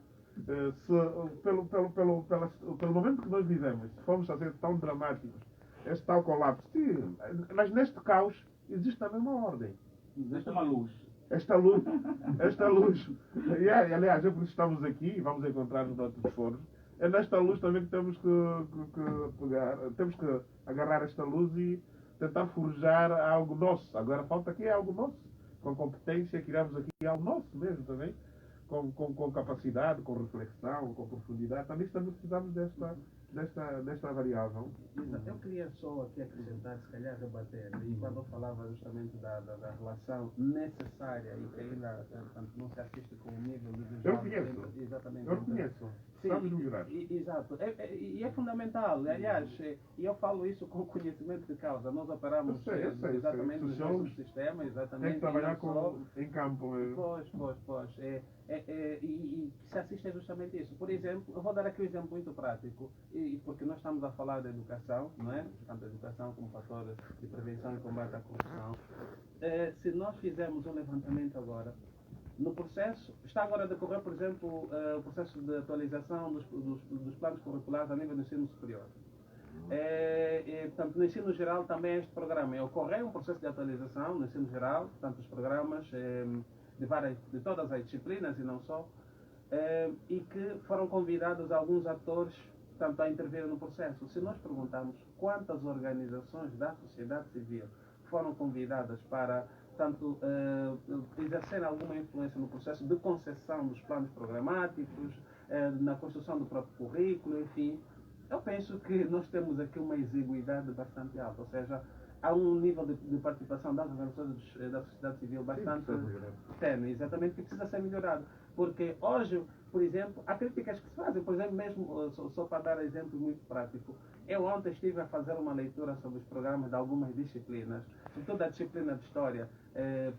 L: pelo momento que nós vivemos, se formos a ser tão dramáticos, este tal colapso, sim, mas neste caos existe também uma ordem.
E: Existe uma luz.
L: Esta luz. E aliás, é por isso que estamos aqui e vamos encontrar-nos noutros foros. É nesta luz também que temos que pegar, temos que agarrar esta luz e tentar forjar algo nosso. Agora falta aqui algo nosso, com competência, criamos aqui algo nosso mesmo também, com capacidade, com reflexão, com profundidade. Também precisamos desta variável.
M: Eu queria só aqui acrescentar, se calhar rebater, e quando eu falava justamente da relação necessária e que ainda não se assiste com o nível de
L: eu conheço.
M: Exatamente.
L: Eu conheço. Estamos melhorar.
M: Exato. E é fundamental. Aliás, e eu falo isso com conhecimento de causa. Nós operamos exatamente no mesmo sistema. Exatamente.
L: Tem que trabalhar em campo.
M: Pois. E se assiste justamente isso. Por exemplo, eu vou dar aqui um exemplo muito prático, porque nós estamos a falar da educação, não é? Tanto a educação como fator de prevenção e combate à corrupção. Se nós fizermos um levantamento agora, no processo, está agora a decorrer, por exemplo, o processo de atualização dos planos curriculares a nível do ensino superior. Portanto, no ensino geral também este programa ocorreu um processo de atualização no ensino geral, portanto, os programas de todas as disciplinas e não só, e que foram convidados alguns atores, portanto, a intervir no processo. Se nós perguntarmos quantas organizações da sociedade civil foram convidadas para, portanto, exercer alguma influência no processo de concessão dos planos programáticos, na construção do próprio currículo, enfim, eu penso que nós temos aqui uma exiguidade bastante alta, ou seja, há um nível de participação das organizações da sociedade civil bastante tênue, exatamente, que precisa ser melhorado. Porque hoje, por exemplo, há críticas que se fazem, por exemplo, mesmo, só para dar exemplo muito prático, Eu ontem estive a fazer uma leitura sobre os programas de algumas disciplinas, sobretudo a disciplina de História,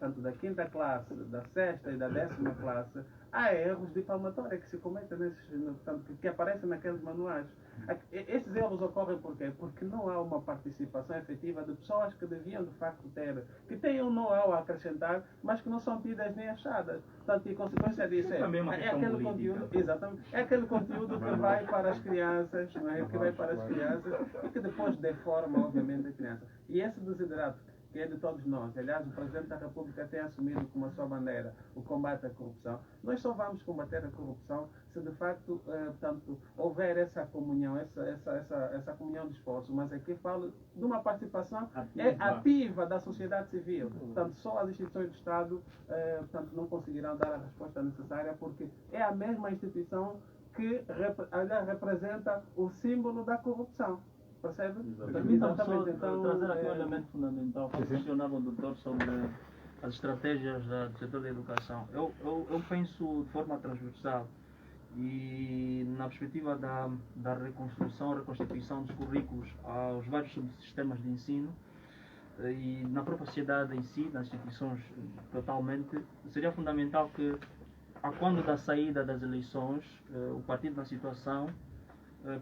M: tanto da 5ª classe, da 6ª e da 10ª classe. Há erros de palmatória que se cometem, que aparecem naqueles manuais. Esses erros ocorrem por quê? Porque não há uma participação efetiva de pessoas que deviam de facto ter, que têm um know-how a acrescentar, mas que não são tidas nem achadas. Portanto, e consequência disso é aquele conteúdo, exatamente, é aquele conteúdo que vai para as crianças, não é? Que vai para as crianças e que depois deforma, obviamente, a criança. E esse desiderato, que é de todos nós. Aliás, o Presidente da República tem assumido como a sua bandeira o combate à corrupção. Nós só vamos combater a corrupção se de facto, portanto, houver essa comunhão, essa comunhão de esforço. Mas aqui falo de uma participação ativa da sociedade civil. Portanto, só as instituições do Estado portanto, não conseguirão dar a resposta necessária, porque é a mesma instituição que representa o símbolo da corrupção. Percebe?
F: Permitam só trazer aqui um elemento fundamental que questionava o doutor sobre as estratégias do setor da educação. Eu penso de forma transversal e na perspectiva da reconstituição dos currículos aos vários subsistemas de ensino e na própria sociedade em si, nas instituições totalmente, seria fundamental que, a quando da saída das eleições, o partido na situação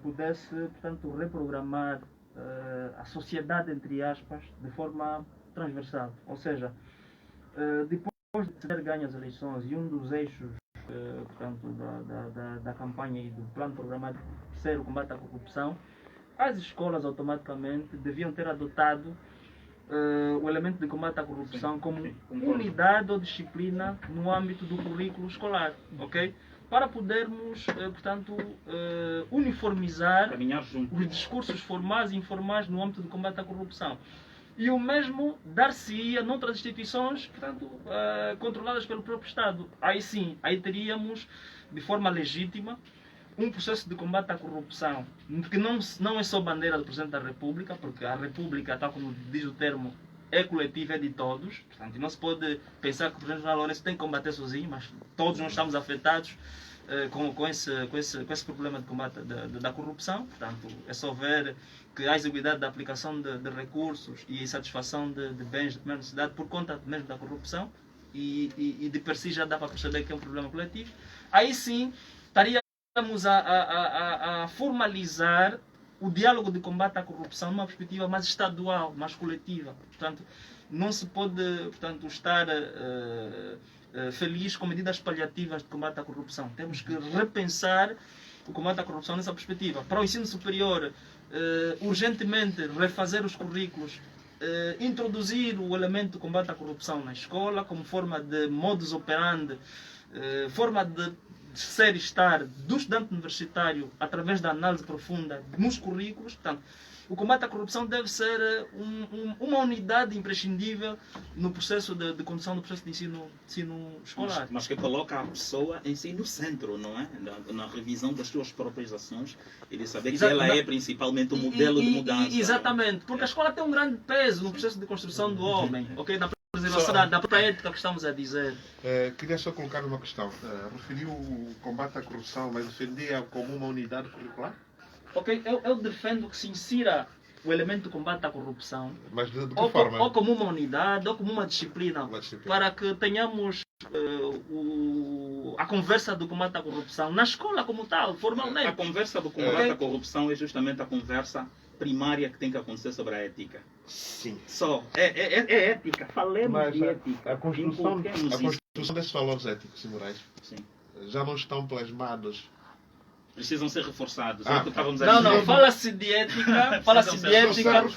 F: pudesse, portanto, reprogramar a sociedade, entre aspas, de forma transversal. Ou seja, depois de ter ganho as eleições e um dos eixos, portanto, da campanha e do plano programático ser o combate à corrupção, as escolas automaticamente deviam ter adotado o elemento de combate à corrupção como unidade ou disciplina no âmbito do currículo escolar, ok? Para podermos, portanto, uniformizar os discursos formais e informais no âmbito do combate à corrupção. E o mesmo dar-se-ia noutras instituições, portanto, controladas pelo próprio Estado. Aí sim, aí teríamos, de forma legítima, um processo de combate à corrupção, que não é só bandeira do Presidente da República, porque a República, tal como diz o termo, é coletiva, é de todos. Portanto, não se pode pensar que o Presidente João Lourenço tem que combater sozinho, mas todos nós estamos afetados com esse problema de combate da corrupção. Portanto, é só ver que a exiguidade da aplicação de recursos e insatisfação de bens de primeira necessidade por conta mesmo da corrupção, e de per si já dá para perceber que é um problema coletivo. Aí sim, estaríamos a formalizar o diálogo de combate à corrupção numa perspectiva mais estadual, mais coletiva. Portanto, não se pode, portanto, estar feliz com medidas paliativas de combate à corrupção. Temos que repensar o combate à corrupção nessa perspectiva. Para o ensino superior, urgentemente refazer os currículos, introduzir o elemento de combate à corrupção na escola como forma de modus operandi, forma de ser e estar do estudante universitário através da análise profunda nos currículos. Portanto, o combate à corrupção deve ser uma unidade imprescindível no processo de condução do processo de ensino escolar.
E: Mas que coloca a pessoa em si no centro, não é? Na revisão das suas próprias ações e de saber que ela é principalmente o modelo de mudança.
F: Exatamente, porque a escola tem um grande peso no processo de construção do homem, ok? Na preservação da própria ética que estamos a dizer.
L: Queria só colocar uma questão. Referiu o combate à corrupção, mas defendia como uma unidade curricular?
F: Ok, eu defendo que se insira o elemento de combate à corrupção,
L: mas de que forma?
F: Ou como uma unidade, ou como uma disciplina, para que tenhamos a conversa do combate à corrupção na escola como tal, formalmente.
E: A conversa do combate à corrupção é justamente a conversa primária que tem que acontecer sobre a ética.
L: Sim.
E: Só. É ética. Falemos de ética.
L: A construção desses valores éticos e morais já não estão plasmados.
E: Precisam ser reforçados.
F: Não, fala-se de ética. Fala-se de ética.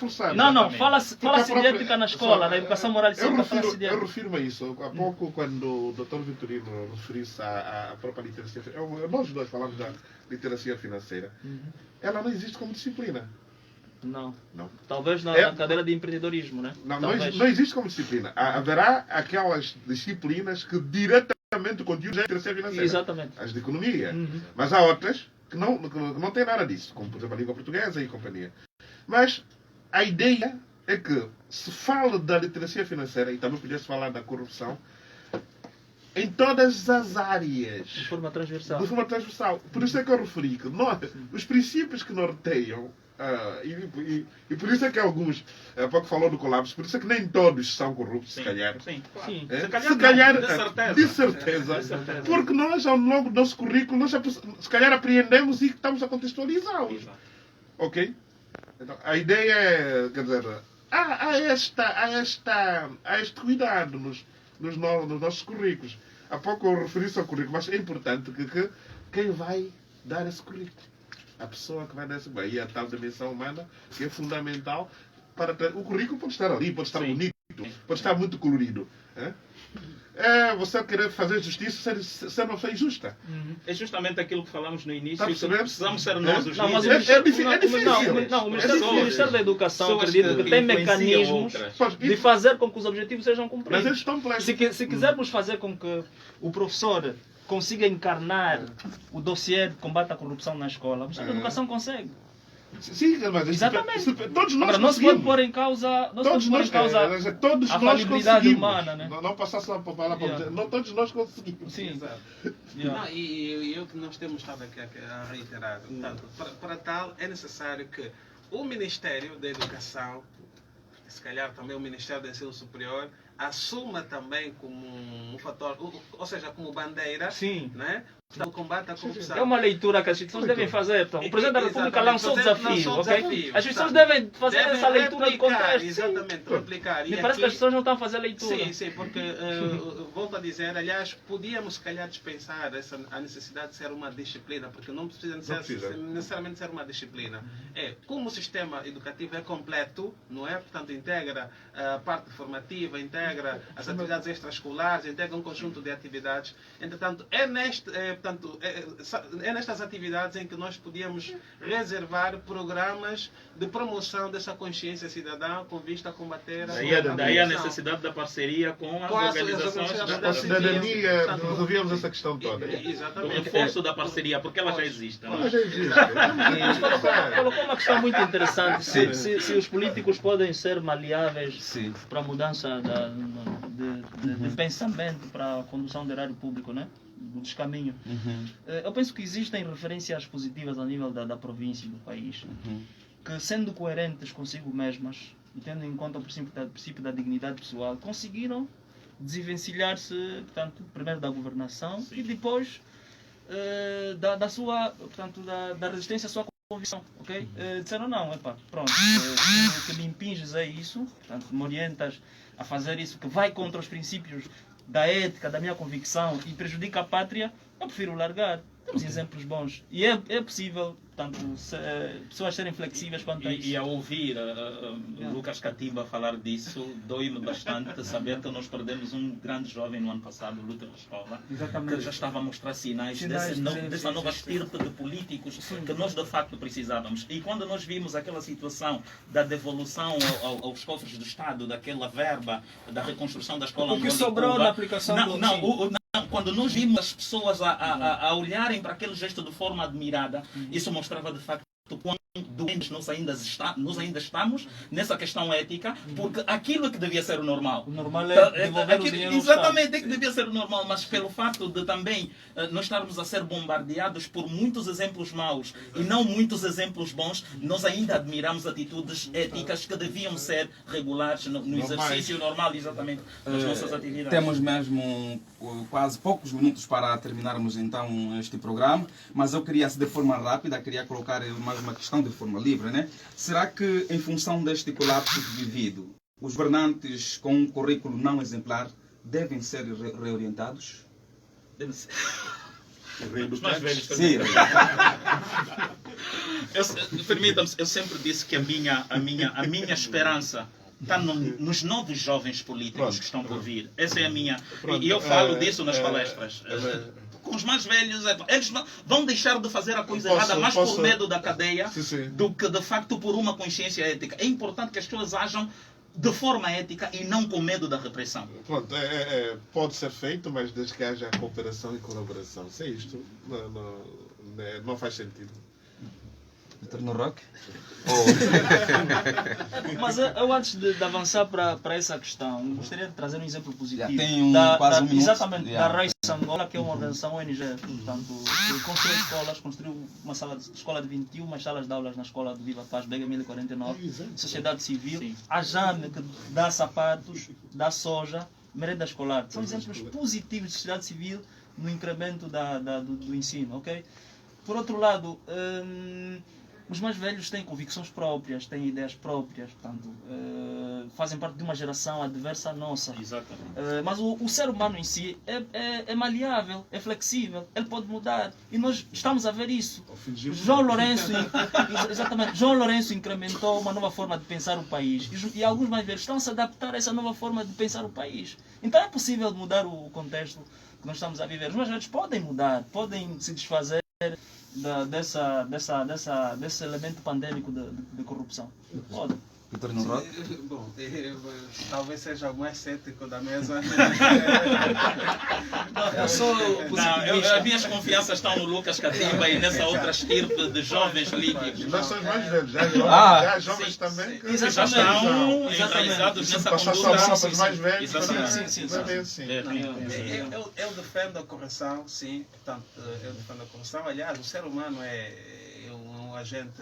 F: Fala-se de ética na escola, na educação moral e cívica.
L: Eu refiro-me a isso. Há pouco, quando o Dr. Vitorino referiu-se à própria literacia financeira, nós dois falamos da literacia financeira, ela não existe como disciplina.
F: Não. Talvez na cadeira de empreendedorismo, né?
L: Não existe como disciplina. Haverá aquelas disciplinas que diretamente o conteúdo é literacia financeira.
F: Exatamente.
L: As de economia. Mas há outras que não têm nada disso, como por exemplo a língua portuguesa e companhia. Mas a ideia é que se fala da literacia financeira, e também podia-se falar da corrupção, em todas as áreas.
F: De forma transversal.
L: Por isso é que eu referi que os princípios que norteiam E por isso é que alguns, há pouco falou do colapso, por isso é que nem todos são corruptos, se calhar.
E: Sim,
L: Sim.
E: Se calhar,
L: De certeza. Porque nós, ao longo do nosso currículo, nós se calhar apreendemos e estamos a contextualizá-los. Ok? Então, a ideia é, quer dizer, há este cuidado nos nossos currículos. Há pouco eu referi-se ao currículo, mas é importante que quem vai dar esse currículo, a pessoa que vai dar esse currículo, e a tal dimensão humana que é fundamental para ter. O currículo pode estar ali, pode estar bonito, pode estar muito colorido. Você querer fazer justiça ser uma coisa injusta.
E: É justamente aquilo que falamos no início.
L: Tá,
E: Precisamos ser nós os
L: líderes.
E: É
L: difícil.
N: Não, o Ministério da Educação, acredito que tem mecanismos de fazer com que os objetivos sejam cumpridos.
L: Mas eles estão plenos.
N: Se quisermos fazer com que o professor consiga encarnar o dossiê de combate à corrupção na escola, o Ministério da Educação consegue.
L: Sim, mas
N: exatamente.
L: Todos nós
N: agora, não se pode pôr em causa, a falibilidade humana, né?
L: Não passar só para falar para dizer, não todos nós conseguimos.
N: Sim.
C: Não, e o que nós temos estado aqui a reiterar, portanto, para tal é necessário que o Ministério da Educação, se calhar também o Ministério do Ensino Superior, assuma também como um fator, ou seja, como bandeira, né? O combate à corrupção.
N: É uma leitura que as instituições devem fazer. Então, o Presidente da República lançou o desafio, ok? As instituições devem fazer essa leitura de contexto.
C: Exatamente, replicar.
N: Me parece que as pessoas não estão a fazer a leitura.
C: Sim, porque, volto a dizer, aliás, podíamos, se calhar, dispensar a necessidade de ser uma disciplina, porque não precisa necessariamente ser uma disciplina. Como o sistema educativo é completo, não é? Portanto, integra a parte formativa, integra as atividades extraescolares, integra um conjunto de atividades. Entretanto, é nestas atividades em que nós podíamos reservar programas de promoção dessa consciência cidadã com vista a combater a corrupção.
E: Daí a necessidade da parceria com as organizações
L: da cidadania. Resolvíamos essa questão toda.
E: O reforço da parceria, porque ela já existe.
L: Ela já existe.
N: Colocou uma questão muito interessante. Se os políticos podem ser maleáveis para a mudança de pensamento, para a condução do erário público, né? Do descaminho. Eu penso que existem referências positivas a nível da província e do país, que, sendo coerentes consigo mesmas e tendo em conta o princípio da dignidade pessoal, conseguiram desvencilhar-se, portanto, primeiro da governação e depois da sua, portanto, da resistência à sua convicção, ok? Disseram não, pronto, o que me impinges é isso, portanto, me orientas a fazer isso que vai contra os princípios da ética, da minha convicção e prejudica a pátria, eu prefiro largar. Temos exemplos bons. E é possível, portanto, pessoas serem flexíveis quanto a isso.
E: E ao ouvir Lucas Catimba falar disso, dói-me bastante saber que nós perdemos um grande jovem no ano passado, Lúcio Escola, que já estava a mostrar sinais dessa nova estirpe de políticos que nós de facto precisávamos. E quando nós vimos aquela situação da devolução aos cofres do Estado, daquela verba, da reconstrução da escola...
N: O que sobrou na aplicação do...
E: Quando nós vimos as pessoas a olharem para aquele gesto de forma admirada, isso mostrava de facto quão doentes nós ainda estamos nessa questão ética, porque aquilo é que devia ser o normal.
N: O normal é devolver o dinheiro ao
E: exatamente, é que devia ser o normal, mas pelo facto de também nós estarmos a ser bombardeados por muitos exemplos maus e não muitos exemplos bons, nós ainda admiramos atitudes éticas que deviam ser regulares no exercício normal, exatamente, das nossas atividades.
A: Temos mesmo quase poucos minutos para terminarmos então este programa, mas eu queria, de forma rápida, colocar mais uma questão de forma livre, né? Será que, em função deste colapso vivido, os governantes com um currículo não exemplar devem ser reorientados?
E: Devem ser.
A: Sim.
E: Permitam-me, eu sempre disse que a minha esperança está nos novos jovens políticos que estão por vir. Essa é a minha. E eu falo disso nas palestras. Com os mais velhos, eles vão deixar de fazer a coisa errada mais por medo da cadeia do que de facto por uma consciência ética. É importante que as pessoas ajam de forma ética e não com medo da repressão.
L: Pronto, pode ser feito, mas desde que haja cooperação e colaboração. Se é isto, não faz sentido.
A: No rock?
N: Mas eu antes de avançar para essa questão, gostaria de trazer um exemplo positivo.
A: Tem quase um minuto.
N: Exatamente, da Raíssa Angola, que é uma organização ONG, portanto, que construiu escolas, construiu uma escola de 21, umas salas de aulas na escola de Viva Paz, Bega 1049, sociedade civil, a JAME, que dá sapatos, dá soja, merenda escolar. São exemplos positivos de sociedade civil no incremento do ensino, ok? Por outro lado, os mais velhos têm convicções próprias, têm ideias próprias, portanto, fazem parte de uma geração adversa à nossa.
E: Exatamente.
N: Mas o ser humano em si é maleável, é flexível, ele pode mudar. E nós estamos a ver isso. João Lourenço incrementou uma nova forma de pensar o país. E alguns mais velhos estão a se adaptar a essa nova forma de pensar o país. Então é possível mudar o contexto que nós estamos a viver. Os mais velhos podem mudar, podem se desfazer desse elemento pandêmico de corrupção. Pode.
C: Bom, talvez seja o mais cético da mesa.
E: Eu sou positivista. As minhas confianças estão no Lucas Catimba e nessa outra estirpe de jovens líquidos.
D: Nós somos mais velhos, já jovens também.
E: Que já estão enraizados nessa conduta.
D: Mais velhos.
C: Eu defendo a correção, sim. Portanto, eu defendo a correção. Aliás, o ser humano é um agente,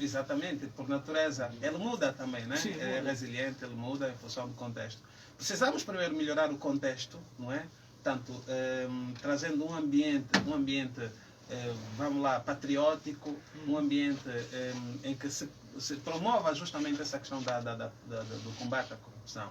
C: exatamente, por natureza. Ele muda também, né? Ele é resiliente, ele muda em função do contexto. Precisamos primeiro melhorar o contexto, não é? Portanto, trazendo um ambiente vamos lá, patriótico, um ambiente em que se promova justamente essa questão do combate à corrupção.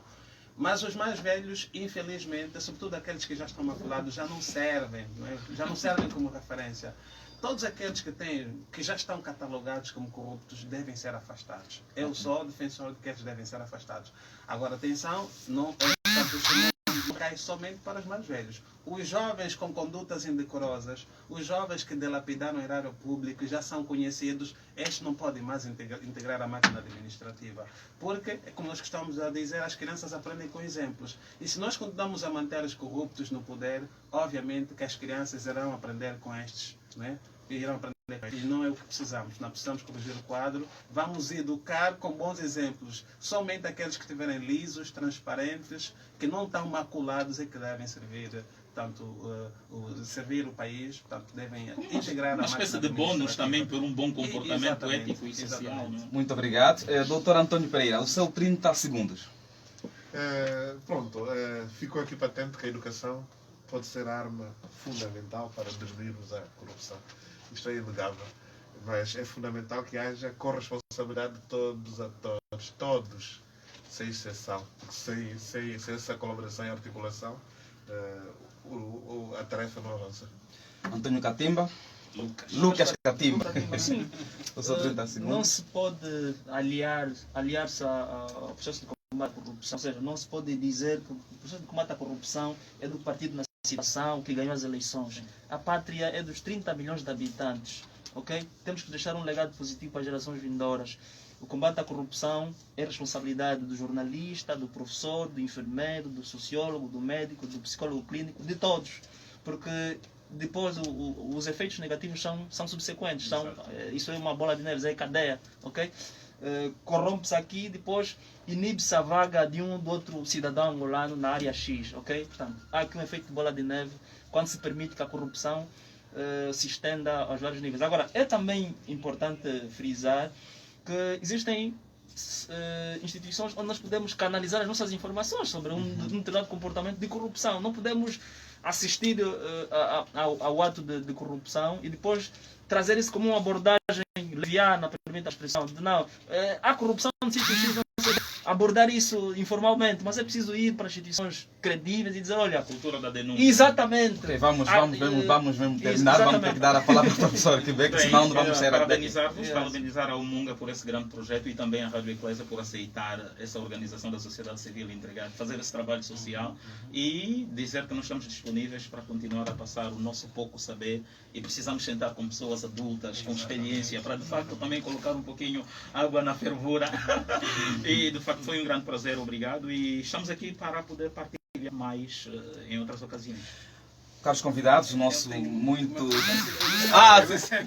C: Mas os mais velhos, infelizmente, sobretudo aqueles que já estão maculados, já não servem, não é? Já não servem como referência. Todos aqueles que já estão catalogados como corruptos devem ser afastados. Eu sou defensor de que eles devem ser afastados. Agora, atenção, não cai somente para os mais velhos. Os jovens com condutas indecorosas, os jovens que dilapidaram o erário público já são conhecidos, estes não podem mais integrar a máquina administrativa. Porque, como nós estamos a dizer, as crianças aprendem com exemplos. E se nós continuamos a manter os corruptos no poder, obviamente que as crianças irão aprender com estes, né? Irão aprender. E não é o que precisamos. Nós precisamos corrigir o quadro. Vamos educar com bons exemplos. Somente aqueles que estiverem lisos, transparentes, que não estão maculados e que devem servir, servir o país, portanto, devem integrar
E: uma espécie de bônus também por um bom comportamento ético e social.
A: Muito obrigado. Doutor Antônio Pereira, o seu 30 segundos.
D: Ficou aqui patente que a educação pode ser a arma fundamental para destruirmos a corrupção. Isto é inegável, mas é fundamental que haja corresponsabilidade de todos os atores, todos, sem exceção. Sem essa colaboração e articulação, a tarefa não avança.
A: Antônio Catimba. Lucas Catimba.
N: Não se pode aliar-se ao processo de combate à corrupção, ou seja, não se pode dizer que o processo de combate à corrupção é do partido na situação que ganhou as eleições. A pátria é dos 30 milhões de habitantes, ok? Temos que deixar um legado positivo para as gerações vindouras. O combate à corrupção é responsabilidade do jornalista, do professor, do enfermeiro, do sociólogo, do médico, do psicólogo clínico, de todos, porque depois os efeitos negativos são subsequentes. Isso é uma bola de neve, é cadeia, ok? Corrompe-se aqui, depois inibe-se a vaga de um ou do outro cidadão angolano na área X, ok? Portanto, há aqui um efeito de bola de neve quando se permite que a corrupção se estenda aos vários níveis. Agora, é também importante frisar que existem instituições onde nós podemos canalizar as nossas informações sobre um determinado comportamento de corrupção. Não podemos assistir ao ato de corrupção e depois trazer isso como uma abordagem leviana, permite a expressão de não, há corrupção no sítio X, não sei, abordar isso informalmente, mas é preciso ir para instituições credíveis e dizer, olha, a
E: cultura da denúncia.
N: Exatamente.
A: Okay, vamos mesmo terminar, vamos ter que dar a palavra ao professor Quebec, senão não vamos ser
E: parabenizar a Umunga por esse grande projeto e também a Rádio Eclésia por aceitar essa organização da sociedade civil e fazer esse trabalho social e dizer que nós estamos disponíveis para continuar a passar o nosso pouco saber e precisamos sentar com pessoas adultas, com experiência, para de facto também colocar um pouquinho água na fervura. E de facto foi um grande prazer, obrigado, e estamos aqui para poder partilhar mais em outras ocasiões.
A: Caros convidados, o nosso muito...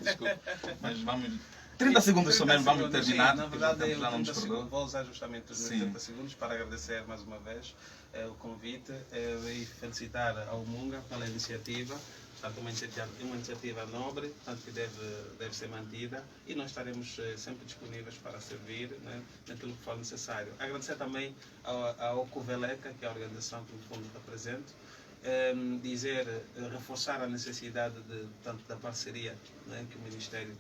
A: Desculpa. Mas vamos... 30 segundos somente, vamos terminar.
C: Sim, na verdade,
A: já não nos perdoa.
C: vou usar justamente os 30 segundos para agradecer mais uma vez o convite e felicitar ao Munga pela iniciativa. Portanto, uma iniciativa nobre, portanto, que deve ser mantida, e nós estaremos sempre disponíveis para servir, né, naquilo que for necessário. Agradecer também ao Coveleca, que é a organização que no fundo represento, reforçar a necessidade tanto da parceria, né, que o Ministério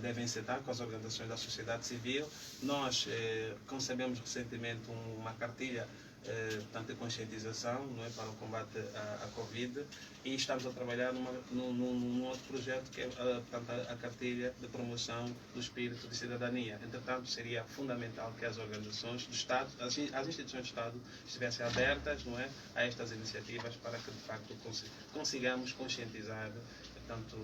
C: deve encetar com as organizações da sociedade civil. Nós concebemos recentemente uma cartilha de conscientização, não é, para o combate à Covid, e estamos a trabalhar num outro projeto que é a cartilha de promoção do espírito de cidadania. Entretanto, seria fundamental que as organizações do Estado, as instituições do Estado, estivessem abertas, não é, a estas iniciativas para que, de facto, consigamos conscientizar tanto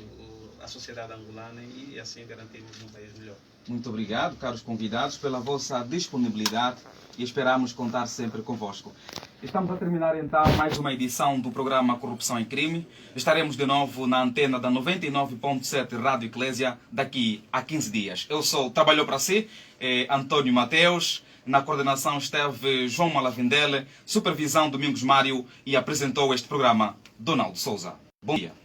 C: a sociedade angolana e assim garantirmos um país melhor.
A: Muito obrigado, caros convidados, pela vossa disponibilidade e esperamos contar sempre convosco. Estamos a terminar então mais uma edição do programa Corrupção e Crime. Estaremos de novo na antena da 99.7 Rádio Eclésia daqui a 15 dias. Trabalhou para si, Antônio Mateus, na coordenação esteve João Malavindele, supervisão Domingos Mário e apresentou este programa Donaldo Souza. Bom dia.